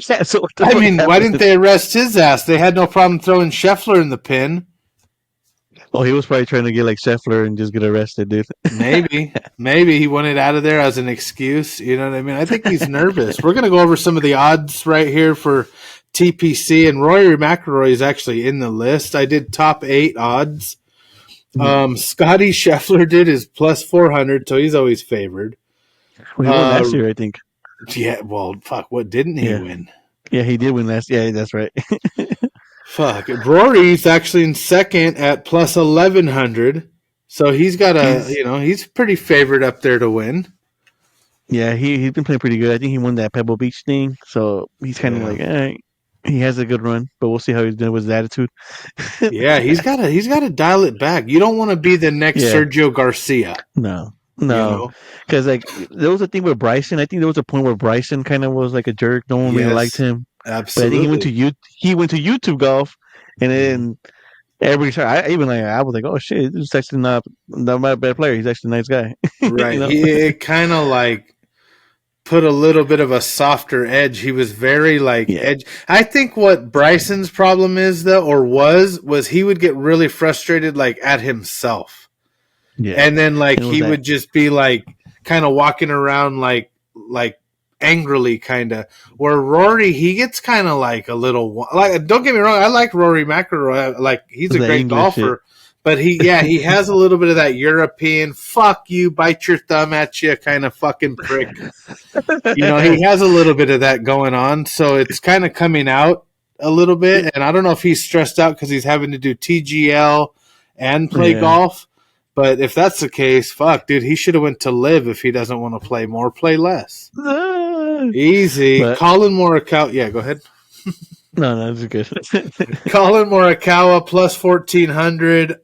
Yeah, so I mean, why didn't they arrest his ass? They had no problem throwing Scheffler in the pen. Oh, he was probably trying to get like Scheffler and just get arrested, dude. Maybe he wanted out of there as an excuse. You know what I mean? I think he's nervous. We're going to go over some of the odds right here for TPC, and Rory McIlroy is actually in the list. I did top 8 odds. Scotty Scheffler did is plus 400, so he's always favored. Well, he won last year, I think. Yeah, well, fuck, what didn't he win? Yeah, he did win last. Yeah, that's right. Fuck, Rory's actually in second at plus 1100, so he's got he's pretty favored up there to win. Yeah, he's been playing pretty good. I think he won that Pebble Beach thing, so he's kind of like, all right, he has a good run, but we'll see how he's doing with his attitude. Yeah, he's got to dial it back. You don't want to be the next Sergio Garcia. No, because like there was a thing with Bryson. I think there was a point where Bryson kind of was like a jerk. No one really liked him. Absolutely. But I think he went to YouTube golf, and then everybody started. I was like, oh shit, this is actually not my bad player. He's actually a nice guy. Right. He kind of like put a little bit of a softer edge. He was very edge. I think what Bryson's problem is though, or was he would get really frustrated at himself. Yeah. And then he would just be kind of walking around like angrily kind of, where Rory, he gets kind of a little, don't get me wrong, I like Rory McIlroy, he's a great golfer, but he has a little bit of that European fuck you, bite your thumb at you kind of fucking prick. He has a little bit of that going on, so it's kind of coming out a little bit, and I don't know if he's stressed out because he's having to do TGL and play golf. But if that's the case, fuck, dude, he should have went to live if he doesn't want to play more, play less. Easy. Colin Morikawa. Yeah, go ahead. No, that's good. Colin Morikawa plus 1,400.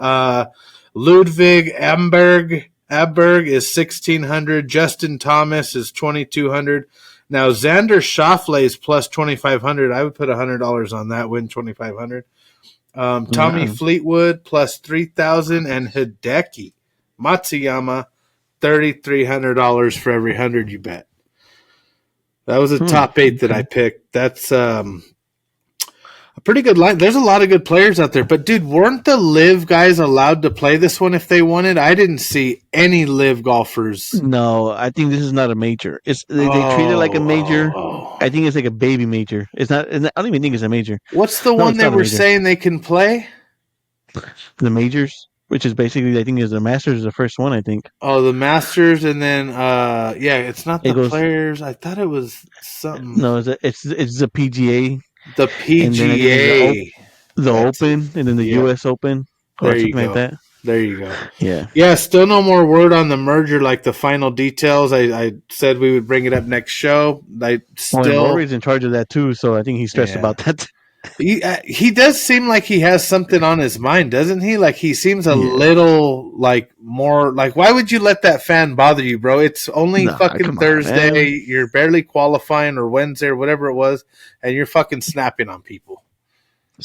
Ludwig Abberg is 1,600. Justin Thomas is 2,200. Now, Xander Schauffele is plus 2,500. I would put $100 on that, win 2,500. Tommy Fleetwood plus 3,000, and Hideki Matsuyama $3,300 for every 100 you bet. That was a top 8 that I picked. That's a pretty good line. There's a lot of good players out there, but dude, weren't the live guys allowed to play this one if they wanted? I didn't see any live golfers. No, I think this is not a major. They treat it like a major. I think it's like a baby major. It's not. I don't even think it's a major. What's the one they were saying they can play? The majors, which is basically, I think, is the Masters is the first one. I think. Oh, the Masters, and then it's not the players. I thought it was something. No, it's the PGA. The PGA, the Open, and then the U.S. Open, or something like that. There you go. Yeah. Still no more word on the merger, like the final details. I said we would bring it up next show. Rory's in charge of that too, so I think he's stressed about that. He does seem like he has something on his mind, doesn't he? Like he seems a little more why would you let that fan bother you, bro? It's only fucking Thursday. You're barely qualifying, or Wednesday, or whatever it was, and you're fucking snapping on people.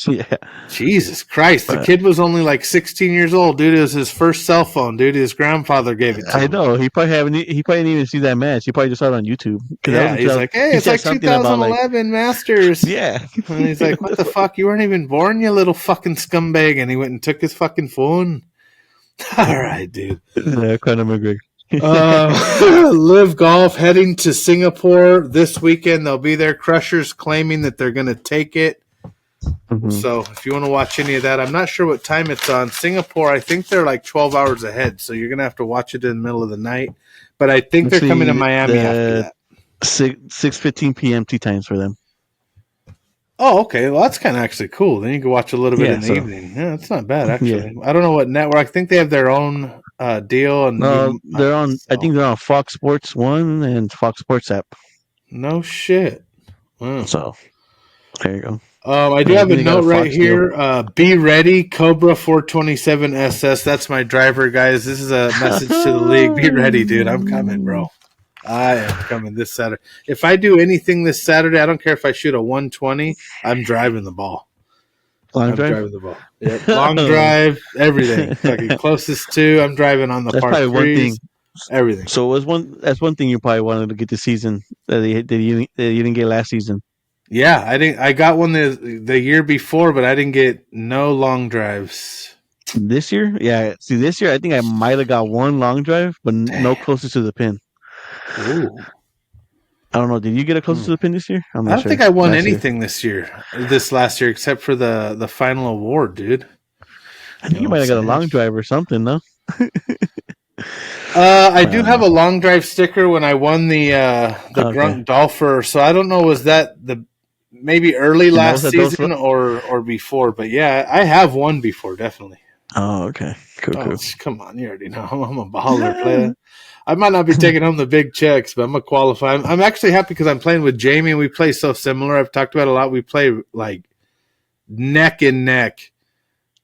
Yeah. Jesus Christ. The kid was only 16 years old, dude. It was his first cell phone, dude. His grandfather gave it to him. I know. He probably didn't even see that match. He probably just saw it on YouTube. Yeah, he's like, hey, it's 2011 Masters. Yeah. And he's like, what the fuck? You weren't even born, you little fucking scumbag. And he went and took his fucking phone. All right, dude. Yeah, Conor McGregor. Live Golf heading to Singapore this weekend. They'll be there. Crushers claiming that they're going to take it. Mm-hmm. So if you want to watch any of that, I'm not sure what time it's on. Singapore, I think they're 12 hours ahead, so you're going to have to watch it in the middle of the night. But I think they're coming to Miami after that. 6:15 p.m. tea times for them. Oh, okay. Well, that's kind of actually cool. Then you can watch a little bit in the evening. Yeah, that's not bad, actually. Yeah. I don't know what network. I think they have their own deal. And they're on. So. I think they're on Fox Sports 1 and Fox Sports app. No shit. Wow. So there you go. I do have a note right here. Be ready, Cobra 427 SS. That's my driver, guys. This is a message to the league. Be ready, dude. I'm coming, bro. I am coming this Saturday. If I do anything this Saturday, I don't care if I shoot a 120. I'm driving the ball. Driving the ball. Yep. Long drive, everything. Fucking closest to. I'm driving on the par 3s. One thing. Everything. So that's one thing you probably wanted to get this season that you didn't get last season. Yeah, I got one the year before, but I didn't get no long drives. This year? Yeah. See, this year I think I might have got one long drive, but no closest to the pin. Ooh. I don't know. Did you get it closest to the pin this year? I don't think I won anything this last year, except for the final award, dude. I think you might have got a long drive or something, no? I do have a long drive sticker when I won the Grunk Dolpher. So I don't know, was that maybe early last season or before? But yeah, I have won before, definitely. Oh, okay. Cool. Come on, you already know I'm a baller player. I might not be taking home the big checks, but I'm gonna qualify. I'm actually happy because I'm playing with Jamie and we play so similar. I've talked about it a lot. We play like neck and neck.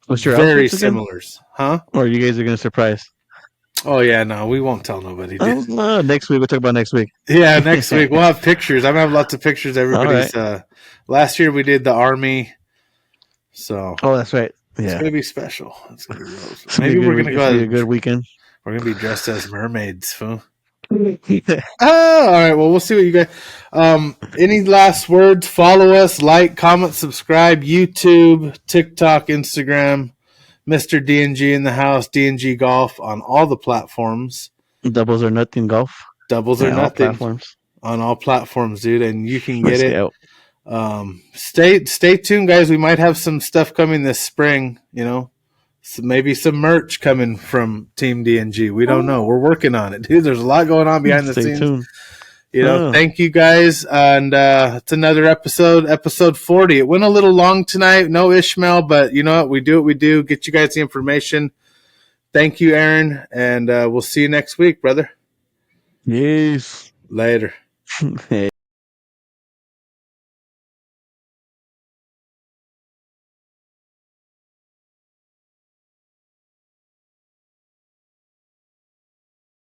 What's your very similars, huh? Or you guys are gonna surprise? Oh yeah, no, we won't tell nobody. Next week we'll talk about next week. Yeah, next week we'll have pictures. I'm gonna have lots of pictures. Everybody's. Last year we did the Army, so. Oh, that's right. Yeah, it's gonna be special. It's gonna be really special. Maybe we're gonna go. A good weekend. We're gonna be dressed as mermaids, fool. All right. Well, we'll see what you guys. Any last words? Follow us, like, comment, subscribe. YouTube, TikTok, Instagram. Mr. DNG in the house. DNG Golf on all the platforms. Doubles or nothing golf. Doubles or nothing platforms. On all platforms, dude. And you can get it. Stay tuned, guys. We might have some stuff coming this spring. You know. So maybe some merch coming from Team DNG. We don't know. We're working on it, dude. There's a lot going on behind the scenes. Tuned. You know, thank you guys. And it's another episode 40. It went a little long tonight. No Ishmael, but you know what? We do what we do. Get you guys the information. Thank you, Aaron. And we'll see you next week, brother. Yes. Later. Hey.